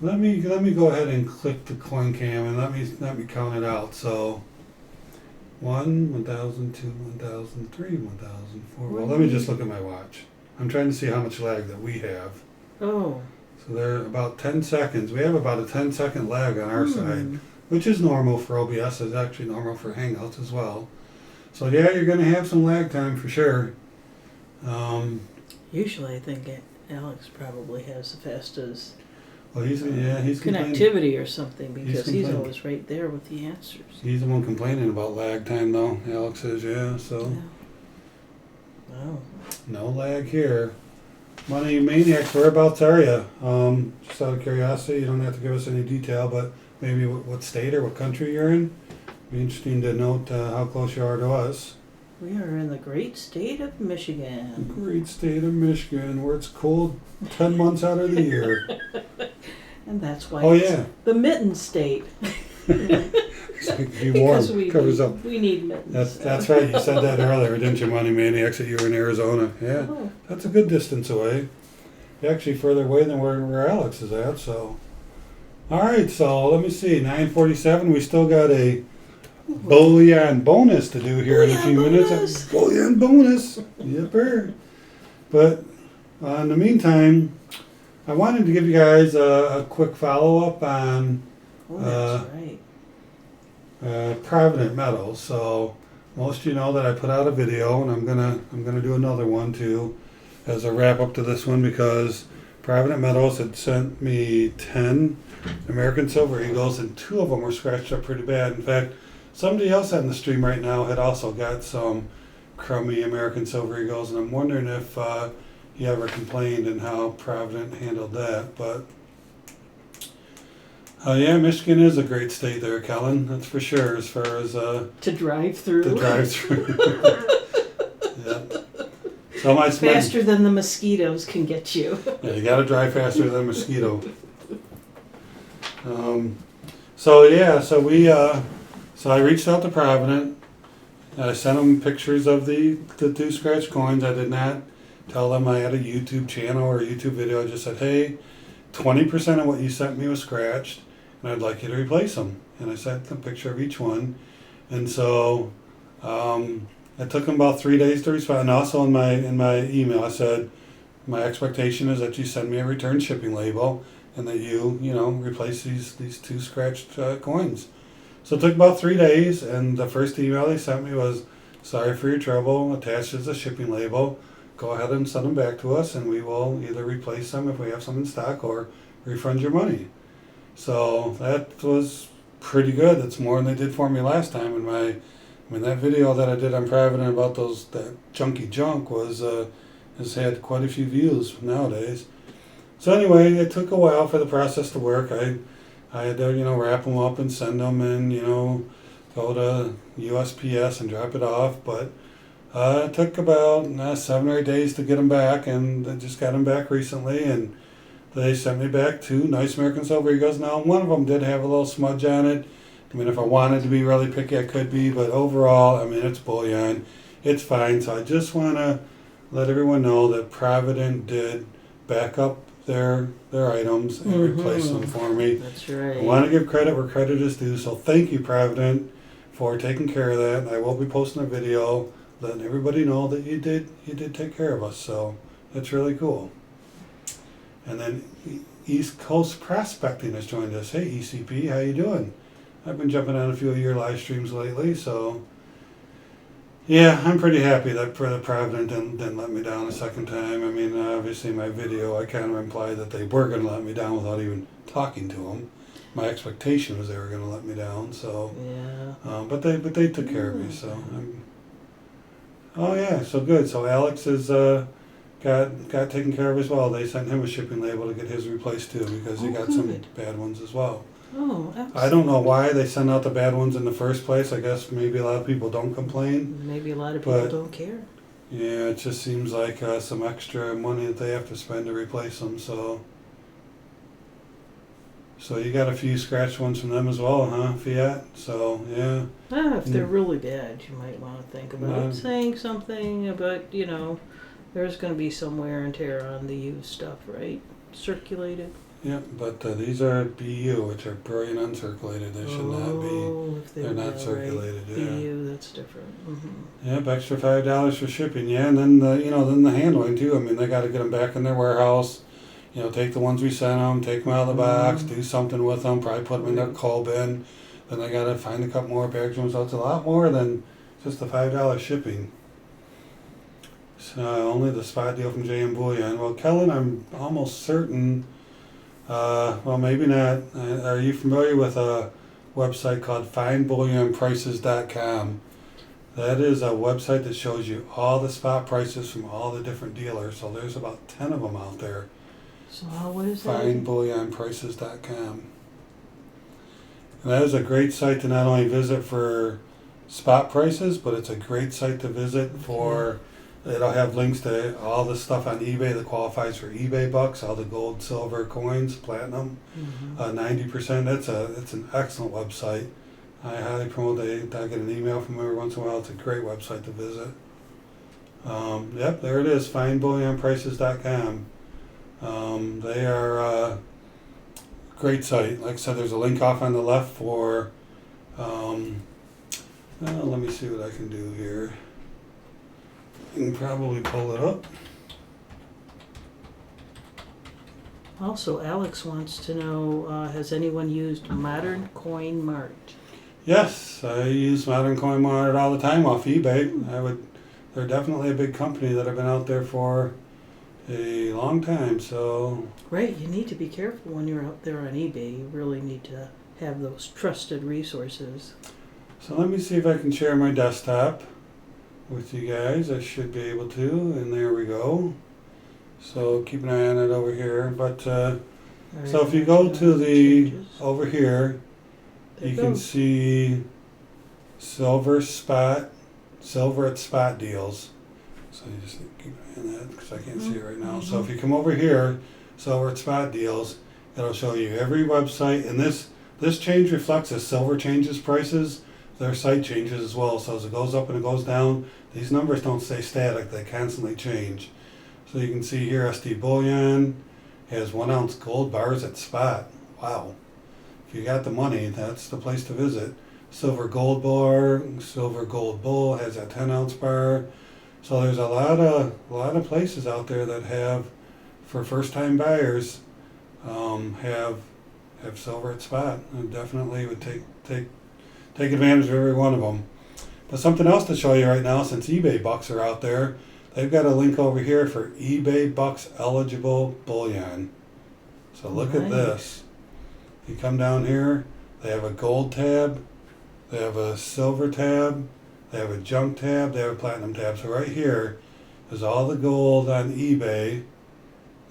let me go ahead and click the coin cam and let me count it out. So 1, 1,000, 2, 1,000, 3, 1,000, 4. Well, let me just look at my watch. I'm trying to see how much lag that we have. Oh. So they're about 10 seconds. We have about a 10-second lag on our side, which is normal for OBS. It's actually normal for Hangouts as well. So yeah, you're going to have some lag time for sure. Usually I think Alex probably has the fastest Well, he's complaining. connectivity or something because he's complaining. always right there with the answers. He's the one complaining about lag time though. Alex says, yeah, so Yeah. Wow. no lag here. Money Maniacs, whereabouts are you? Just out of curiosity, you don't have to give us any detail, but maybe what state or what country you're in. Be interesting to note how close you are to us. We are in the great state of Michigan. Great state of Michigan, where it's cold 10 months out of the year. And that's why Oh it's yeah, the mitten state. be warm, Because covers up. we need mittens. That's right. You said that earlier, didn't you, Money Maniacs? That you were in Arizona. Yeah, Oh, that's a good distance away. Actually, further away than where Alex is at. So, all right. So let me see. 9:47. We still got a bullion bonus to do here in a few Bullion minutes. bonus. Bullion bonus. Yipper. But in the meantime, I wanted to give you guys a quick follow up on. that's right. Provident Metals. So most of you know that I put out a video, and I'm gonna do another one too, as a wrap up to this one, because Provident Metals had sent me 10 American Silver Eagles, and 2 of them were scratched up pretty bad. In fact, somebody else on the stream right now had also got some crummy American Silver Eagles, and I'm wondering if he ever complained and how Provident handled that, but. Yeah, Michigan is a great state there, Kellen. That's for sure. As far as To drive through. the drive-through. Yeah. So my Faster than the mosquitoes can get you. Yeah, you got to drive faster than a mosquito. So I reached out to Provident. I sent them pictures of the 2 scratch coins. I did not tell them I had a YouTube channel or a YouTube video. I just said, hey, 20% of what you sent me was scratched, and I'd like you to replace them. And I sent them a picture of each one. And so it took them about 3 days to respond. And also in my email, I said, my expectation is that you send me a return shipping label and that you replace these 2 scratched coins. So it took about 3 days, and the first email they sent me was, sorry for your trouble, attached is a shipping label. Go ahead and send them back to us, and we will either replace them if we have some in stock or refund your money. So that was pretty good. That's more than they did for me last time. And that video that I did on Provident about that junky junk has had quite a few views nowadays. So anyway, it took a while for the process to work. I had to wrap them up and send them, and go to USPS and drop it off, but. It took about 7 or 8 days to get them back, and I just got them back recently, and they sent me back 2 nice American Silver Eagles. Now, one of them did have a little smudge on it. I mean, if I wanted to be really picky, I could be, but overall, I mean, it's bullion. It's fine, so I just want to let everyone know that Provident did back up their items and replace them for me. That's right. I want to give credit where credit is due, so thank you, Provident, for taking care of that. I will be posting a video letting everybody know that you did take care of us, so that's really cool. And then East Coast Prospecting has joined us. Hey ECP, how you doing? I've been jumping on a few of your live streams lately, so yeah, I'm pretty happy that Provident didn't let me down a second time. I mean, obviously my video, I kind of implied that they were going to let me down without even talking to them. My expectation was they were going to let me down, so Yeah. but they took care of me, so I'm. Oh yeah, so good. So Alex is got taken care of as well. They sent him a shipping label to get his replaced too because he Oh, got some good. bad ones as well. Oh, I don't know why they send out the bad ones in the first place. I guess maybe a lot of people don't complain. Maybe a lot of people But- don't care. Yeah, it just seems like some extra money that they have to spend to replace them. So you got a few scratched ones from them as well, huh, Fiat? So yeah. If they're really bad, you might want to think about saying something about, there's going to be some wear and tear on the used stuff, right? Circulated. Yeah, but these are BU, which are brilliant uncirculated. They should not be. If They're not circulated. Right. Yeah. BU, that's different. Mm-hmm. Yep, extra $5 for shipping. Yeah, and then the handling too. I mean, they got to get them back in their warehouse. Take the ones we sent them, take them out of the box, do something with them, probably put them in their coal bin. Then they got to find a couple more package them. So it's a lot more than just the $5 shipping. So only the spot deal from J.M. Bullion. Well, Kellen, I'm almost certain. Well, maybe not. Are you familiar with a website called findbullionprices.com? That is a website that shows you all the spot prices from all the different dealers. So there's about 10 of them out there. So what is that? Findbullionprices.com. And that is a great site to not only visit for spot prices, but it's a great site to visit for. It'll have links to all the stuff on eBay that qualifies for eBay bucks, all the gold, silver, coins, platinum, 90%. It's an excellent website. I highly promote it. I get an email from them every once in a while. It's a great website to visit. Yep, there it is, findbullionprices.com. They are a great site. Like I said, there's a link off on the left for, let me see what I can do here. You can probably pull it up. Also, Alex wants to know, has anyone used Modern Coin Mart? Yes, I use Modern Coin Mart all the time off eBay. They're definitely a big company that have been out there for a long time, so. Right, you need to be careful when you're out there on eBay. You really need to have those trusted resources. So let me see if I can share my desktop with you guys. I should be able to, and there we go. So keep an eye on it over here. But so if you go to the over here, you can see silver at spot deals. So you just keep an eye on that because I can't see it right now. So if you come over here, silver at spot deals, it'll show you every website, and this change reflects as silver changes prices. Their site changes as well, so as it goes up and it goes down, these numbers don't stay static, they constantly change. So you can see here SD Bullion has 1 ounce gold bars at spot. Wow. If you got the money, that's the place to visit. Silver Gold Bull has that 10 ounce bar. So there's a lot of places out there that have, for first time buyers, have silver at spot. And definitely would take advantage of every one of them. But something else to show you right now, since eBay bucks are out there, they've got a link over here for eBay bucks eligible bullion. So look at this. You come down here, they have a gold tab, they have a silver tab, they have a junk tab, they have a platinum tab. So right here is all the gold on eBay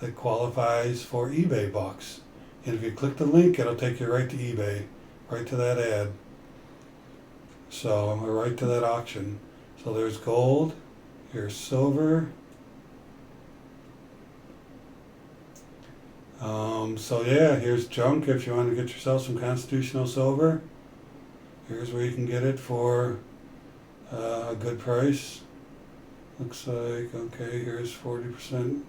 that qualifies for eBay bucks. And if you click the link, it'll take you right to eBay, right to that ad. So we're right to that auction. So there's gold, here's silver. So yeah, here's junk if you want to get yourself some constitutional silver. Here's where you can get it for a good price. Looks like, okay, here's 40%.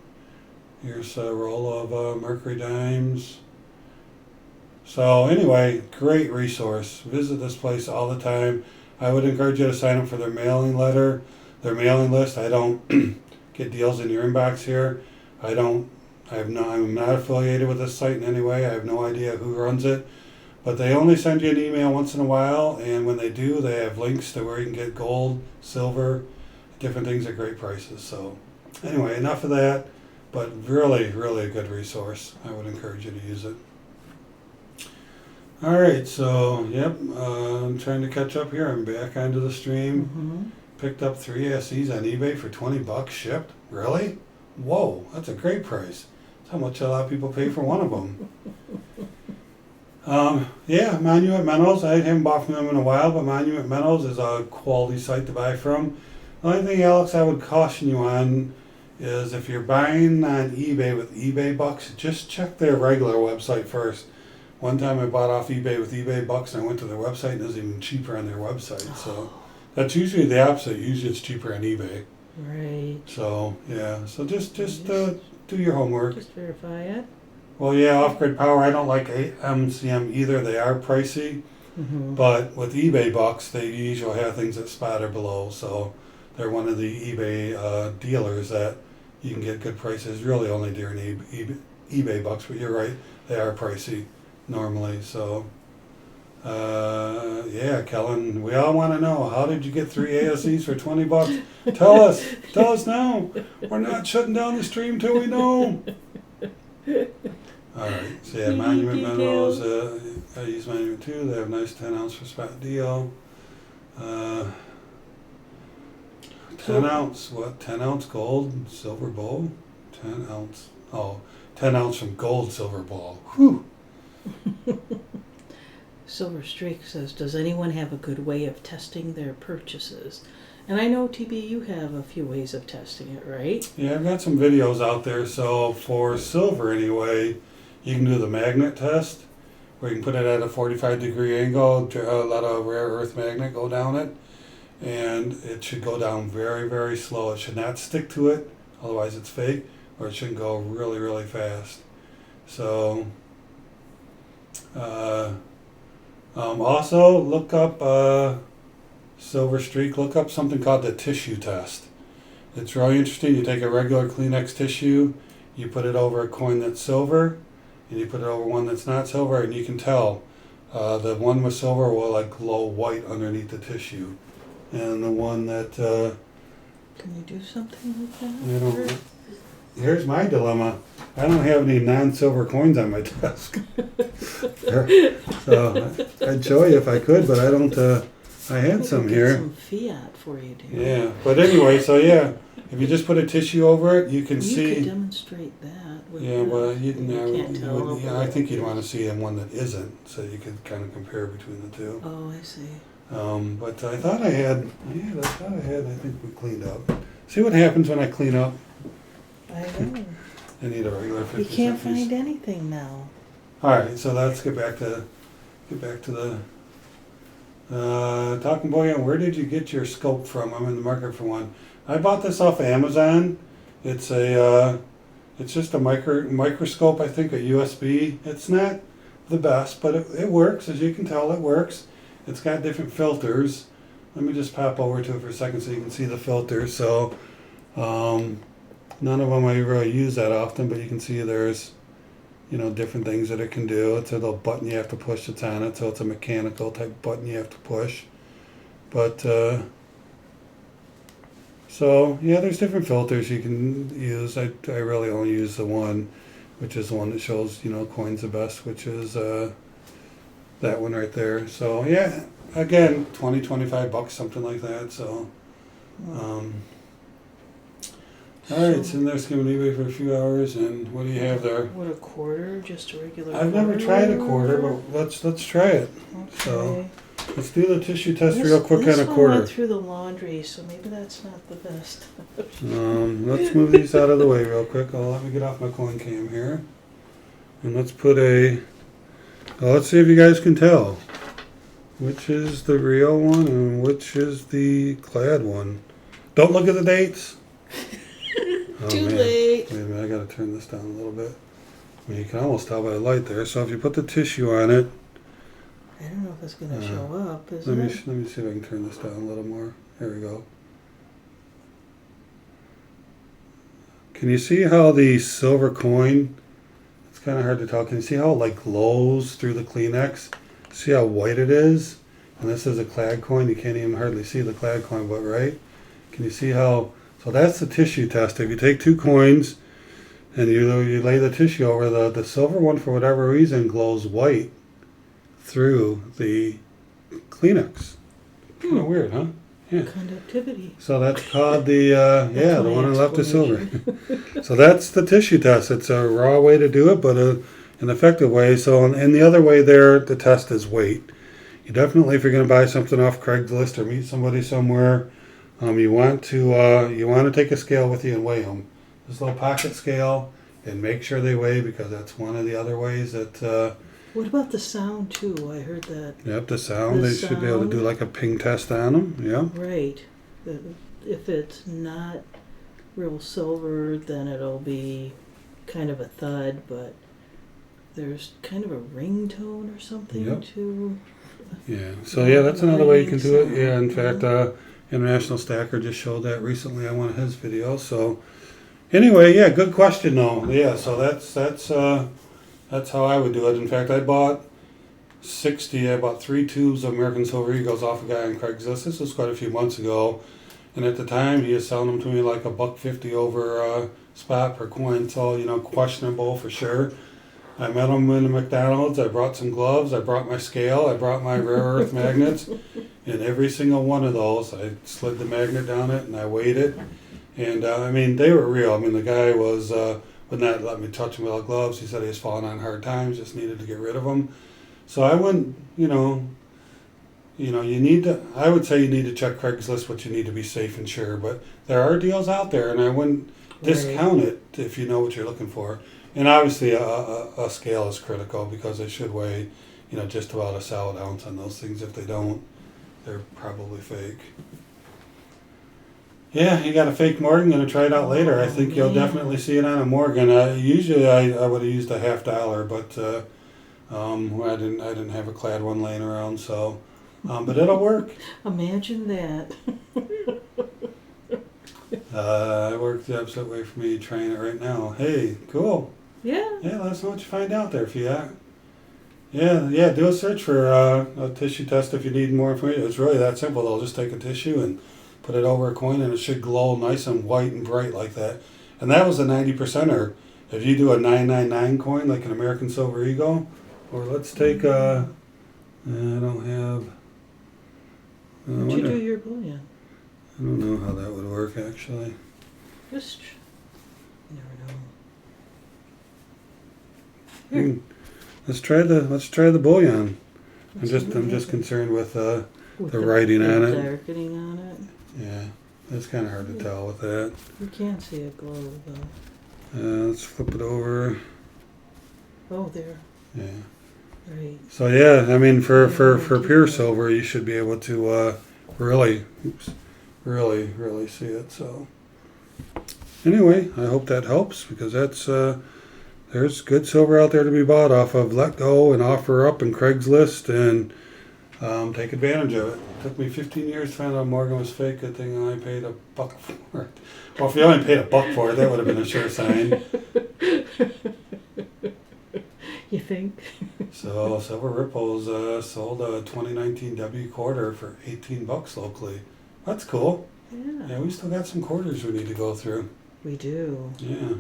Here's a roll of mercury dimes. So anyway, great resource. Visit this place all the time. I would encourage you to sign up for their mailing letter, their mailing list. I don't get deals in your inbox here. I'm not affiliated with this site in any way. I have no idea who runs it. But they only send you an email once in a while, and when they do, they have links to where you can get gold, silver, different things at great prices. So anyway, enough of that, but really, really a good resource. I would encourage you to use it. All right, so, yep, I'm trying to catch up here. I'm back onto the stream. Picked up 3 SEs on eBay for $20 shipped. Really? Whoa, that's a great price. That's how much a lot of people pay for one of them. Yeah, Monument Metals. I haven't bought from them in a while, but Monument Metals is a quality site to buy from. The only thing, Alex, I would caution you on is if you're buying on eBay with eBay bucks, just check their regular website first. One time I bought off eBay with eBay bucks and I went to their website and it was even cheaper on their website. So that's usually the opposite. Usually it's cheaper on eBay. Right. So yeah, so just do your homework. Just verify it. Well, yeah, off-grid power. I don't like MCM either. They are pricey, Mm-hmm. but with eBay bucks, they usually have things at spot or below. So they're one of the eBay dealers that you can get good prices. Really only during eBay bucks, but you're right, they are pricey normally. So yeah, Kellen, we all want to know, how did you get 3 ASEs for $20? Tell us now. We're not shutting down the stream till we know. All right, so yeah, Monument Metals, I use Monument too. They have a nice 10 ounce for spot deal. 10 ounce, what? 10 ounce gold, silver bowl? 10 ounce, 10 ounce from gold, silver ball. Whew. Silver Streak says, does anyone have a good way of testing their purchases? And I know, TB, you have a few ways of testing it, right? Yeah, I've got some videos out there. So for silver anyway, you can do the magnet test, where you can put it at a 45-degree angle, let a rare earth magnet go down it, and it should go down very, very slow. It should not stick to it, otherwise it's fake, or it shouldn't go really, really fast. So also look up Silver Streak, look up something called the tissue test. It's really interesting. You take a regular Kleenex tissue, you put it over a coin that's silver, and you put it over one that's not silver, and you can tell the one with silver will like glow white underneath the tissue, and the one that Can you do something with that? you know, here's my dilemma. I don't have any non-silver coins on my desk. So I'd show you if I could, but I don't. I had some here. Some fiat for you, dude. Yeah, but anyway, so yeah, if you just put a tissue over it, you can see. You could demonstrate that. Yeah, well, can't tell. I think you'd want to see one that isn't, so you could kind of compare between the two. Oh, I see. But I thought I had. Yeah, I think we cleaned up. See what happens when I clean up. I know. I need a regular 50 You can't cent piece. find anything now. All right, so let's get back to the Talking Bullion. Where did you get your scope from? I'm in the market for one. I bought this off of Amazon. It's just a microscope, I think, a USB. It's not the best, but it works. As you can tell, it works. It's got different filters. Let me just pop over to it for a second so you can see the filters. So none of them I really use that often, but you can see there's, different things that it can do. It's a little button you have to push that's on it, so it's a mechanical type button you have to push. But so yeah, there's different filters you can use. I really only use the one, which is the one that shows coins the best, which is that one right there. So yeah, again, $20-25, something like that. So all right, sitting there skimming eBay for a few hours, and what do you have there? What, a quarter? Just a regular I've quarter? never tried a quarter, but let's try it. Okay. So let's do the tissue test real quick on a This one quarter. went through the laundry, so maybe that's not the best. Let's move these out of the way real quick. Let me get off my coin cam here, and let's put let's see if you guys can tell which is the real one and which is the clad one. Don't look at the dates. Oh, Too man. late. Wait a minute, I gotta turn this down a little bit. I mean, you can almost tell by the light there. So if you put the tissue on it, I don't know if it's going to show up, is let it? me see if I can turn this down a little more. There we go. Can you see how the silver coin? It's kind of hard to tell. Can you see how it glows through the Kleenex? See how white it is? And this is a clad coin. You can't even hardly see the clad coin, but right? Can you see how? So that's the tissue test. If you take two coins and you lay the tissue over, the silver one, for whatever reason, glows white through the Kleenex. Kind of weird, huh? Yeah. Conductivity. So that's called the, That's the my one on the left is silver. explanation. So that's the tissue test. It's a raw way to do it, but an effective way. So, and the other way there, the test is weight. You definitely, if you're going to buy something off Craigslist or meet somebody somewhere, you want to take a scale with you and weigh them. This little pocket scale, and make sure they weigh, because that's one of the other ways that. What about the sound too? I heard that. Yep, the sound. They should be able to do like a ping test on them. Yeah. Right. If it's not real silver, then it'll be kind of a thud, but there's kind of a ringtone or something Yep. too. Yeah. So that's another way you can do it. Yeah. In fact, International Stacker just showed that recently on one of his videos. So anyway, yeah, good question though. Yeah. So that's how I would do it. In fact, I bought 3 tubes of American Silver Eagles off a guy on Craigslist. This was quite a few months ago. And at the time, he was selling them to me like $1.50 over spot per coin. So, questionable for sure. I met him in the McDonald's. I brought some gloves. I brought my scale. I brought my rare earth magnets. And every single one of those, I slid the magnet down it and I weighed it. And, they were real. The guy would not let me touch him without gloves. He said he was falling on hard times, just needed to get rid of them. So I wouldn't, I would say you need to check Craigslist, but you need to be safe and sure. But there are deals out there, and I wouldn't discount it if you know what you're looking for. And obviously a scale is critical, because they should weigh, just about a solid ounce on those things. If they don't, they're probably fake. Yeah, you got a fake Morgan. Going to try it out later. I think you'll definitely see it on a Morgan. Usually I would have used a $50, but I didn't have a clad one laying around. So, but it'll work. Imagine that. It worked the opposite way for me trying it right now. Hey, cool. Yeah. Yeah, let us know what you find out there, Fiat. Yeah. Do a search for a tissue test if you need more information. It's really that simple. They'll just take a tissue and put it over a coin, and it should glow nice and white and bright like that. And that was a 90%er. If you do a 999 coin, like an American Silver Eagle, or let's take I don't have. How'd you do your bullion? I don't know how that would work actually. Just, you never know. Here. Let's try the bullion. I'm just concerned with the writing on it. Darkening on it. Yeah, it's kind of hard to tell with that. You can't see a glow though. Let's flip it over. Oh, there. Yeah. Right. So yeah, for pure silver, you should be able to really see it. So anyway, I hope that helps, because that's there's good silver out there to be bought off of Let Go and Offer Up and Craigslist, and take advantage of it. It took me 15 years to find out Morgan was fake. Good thing I paid $1 for it. Well, if you only paid $1 for it, that would have been a sure sign. You think? So Silver Ripples sold a 2019 W quarter for $18 locally. That's cool. Yeah, we still got some quarters we need to go through. We do. Yeah.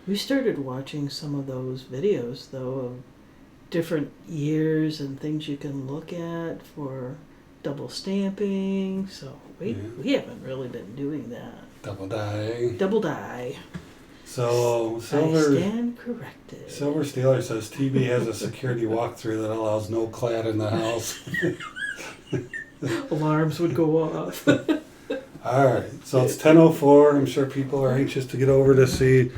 We started watching some of those videos though of different years and things you can look at for double stamping. So we haven't really been doing that. Double die. Double die. So Silver. I stand corrected. Silver Steeler says TB has a security walkthrough that allows no clad in the house. Alarms would go off. All right, so it's 10:04. I'm sure people are anxious to get over to see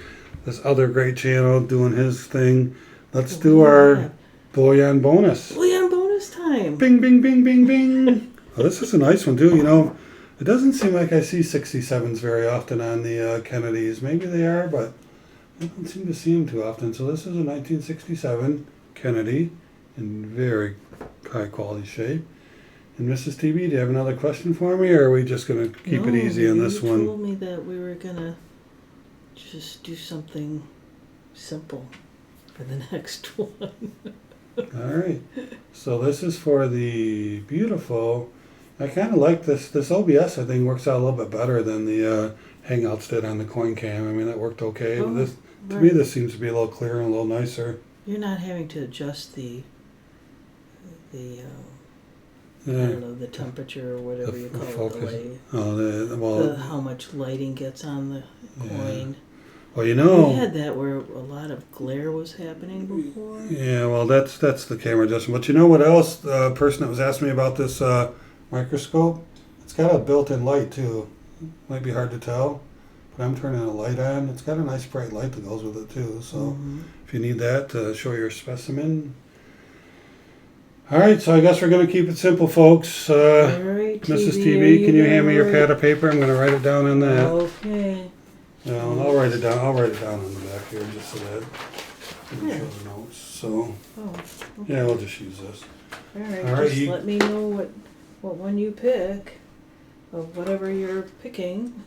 this other great channel doing his thing. Let's do our bullion bonus. Bullion bonus time. Bing, bing, bing, bing, bing. Oh, this is a nice one too. It doesn't seem like I see 67s very often on the Kennedys. Maybe they are, but I don't seem to see them too often. So this is a 1967 Kennedy in very high quality shape. And Mrs. TB, do you have another question for me, or are we just going to keep it easy on this one? You told me that we were going to just do something simple for the next one. All right. So this is for the beautiful... I kind of like this. This OBS, I think, works out a little bit better than the Hangouts did on the coin cam. That worked okay. Oh, but to me, this seems to be a little clearer and a little nicer. You're not having to adjust the I don't know, the temperature or whatever you call it, focus. the light. Oh, How much lighting gets on the coin. Well, you know. We had that where a lot of glare was happening before. Yeah, well, that's the camera adjustment. But you know what else? The person that was asking me about this microscope, it's got a built-in light too. Might be hard to tell, but I'm turning a light on. It's got a nice bright light that goes with it too. So if you need that to show your specimen. All right, so I guess we're going to keep it simple, folks. All right, Mrs. TV, can you hand me your pad of paper? I'm going to write it down on that. Okay. No, I'll write it down. I'll write it down on the back here just so that I can Yeah. show the notes. So Okay. yeah, we'll just use this. All right, All right, just let me know what one you pick of whatever you're picking.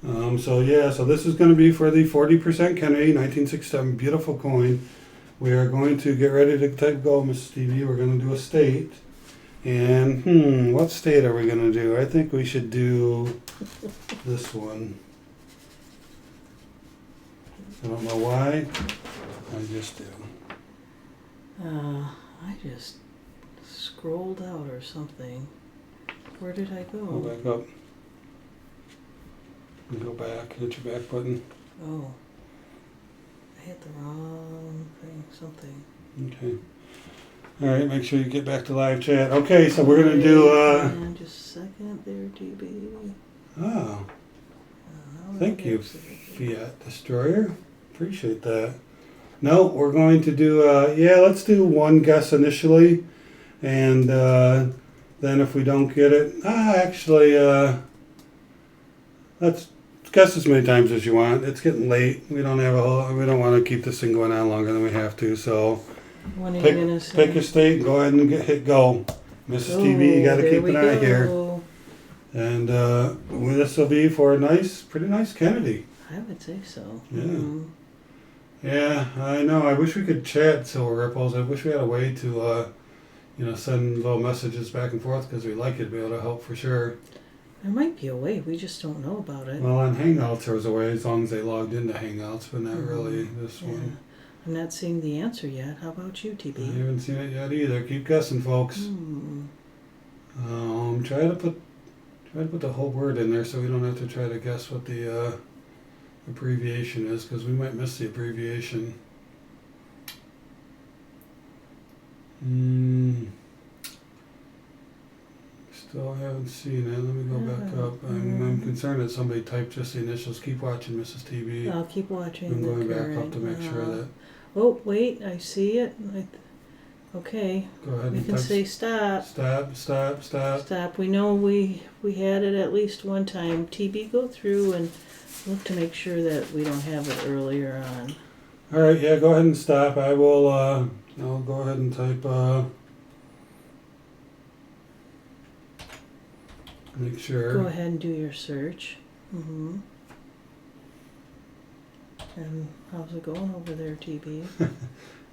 So this is going to be for the 40% Kennedy 1967 beautiful coin. We are going to get ready to go, Mrs. TV. We're going to do a state. And what state are we going to do? I think we should do this one. I don't know why. I just do. I just scrolled out or something. Where did I Go go? back up. You go back. Hit your back button. Oh. I hit the wrong thing, something. Okay. All right, make sure you get back to live chat. Okay, so we're going to do... And just a second there, TB. Oh, thank you, Fiat Destroyer. Appreciate that. No, we're going to do... let's do one guess initially. And then if we don't get it... let's guess as many times as you want. It's getting late. We don't want to keep this thing going on longer than we have to, so... When are you gonna say? Pick your state and go ahead and hit go. Mrs. TV, you got to keep an eye here. And this will be for pretty nice Kennedy. I would say so. Yeah. Yeah, I know. I wish we could chat, Silver Ripples. I wish we had a way to, send little messages back and forth because we like it to be able to help for sure. There might be a way. We just don't know about it. Well, on Hangouts there was a way as long as they logged into Hangouts, but not really this one. I'm not seeing the answer yet. How about you, TB? I haven't seen it yet either. Keep guessing, folks. Try to put the whole word in there so we don't have to try to guess what the abbreviation is, because we might miss the abbreviation. Still haven't seen it. Let me go back up. I'm concerned that somebody typed just the initials. Keep watching, Mrs. TV. I'll keep watching. I'm going back up to make sure that... Oh, wait. I see it. Okay. Go ahead We and can say stop. Stop. Stop. We know we had it at least one time. TB, go through and look to make sure that we don't have it earlier on. All right, yeah, go ahead and stop. I will, I'll go ahead and type, make sure. Go ahead and do your search. And how's it going over there, TB?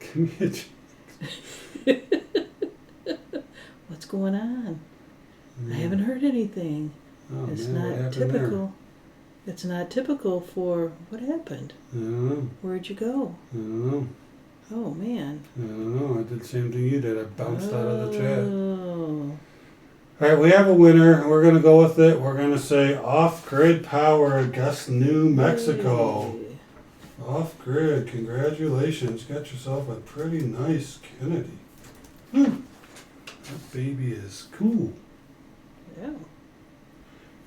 Give me a What's going on? I haven't heard anything. Oh, It's man, not typical. It's not typical for what happened. I don't know. Where'd you go? I don't know. Oh, man. I don't know. I did the same thing you did. I bounced out of the chat. Oh. All right, we have a winner. We're going to go with it. We're going to say Off-Grid Power, Augusta, New Mexico. Hey. Off-Grid, congratulations. Got yourself a pretty nice Kennedy. That baby is cool. Yeah.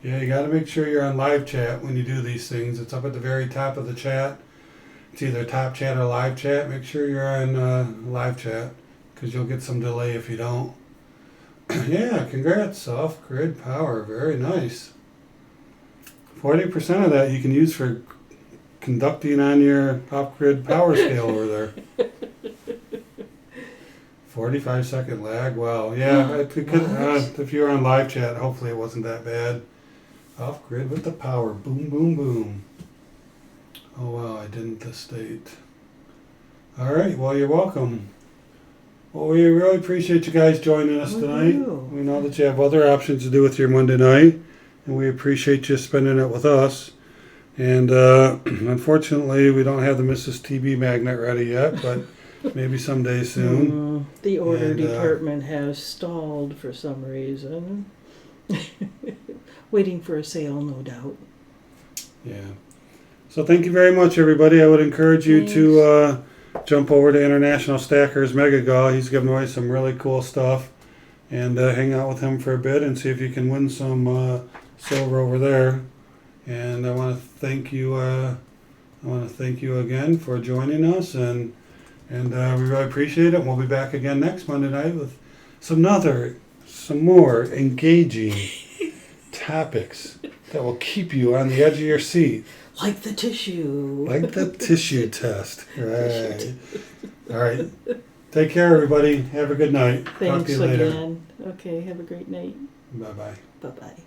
Yeah, you got to make sure you're on live chat when you do these things. It's up at the very top of the chat. It's either top chat or live chat. Make sure you're on live chat because you'll get some delay if you don't. Yeah, congrats. Off-Grid Power. Very nice. 40% of that you can use for conducting on your off-grid power scale over there. 45-second lag. Wow. Yeah, if you were on live chat, hopefully it wasn't that bad. Off-grid with the power. Boom, boom, boom. Oh, wow, I didn't the state. All right, well, you're welcome. Well, we really appreciate you guys joining us tonight. We know that you have other options to do with your Monday night, and we appreciate you spending it with us. And unfortunately, we don't have the Mrs. TB magnet ready yet, but maybe someday soon. The order And, department has stalled for some reason. Waiting for a sale, no doubt. Yeah. So thank you very much, everybody. I would encourage you to jump over to International Stackers Megagal. He's giving away some really cool stuff, and hang out with him for a bit and see if you can win some silver over there. And I want to thank you. I want to thank you again for joining us, and we really appreciate it. We'll be back again next Monday night with some more engaging topics that will keep you on the edge of your seat. Like the tissue. Like the tissue test. Right. All right. Take care, everybody. Have a good night. Talk to Thanks you later. again. Okay, have a great night. Bye-bye. Bye-bye.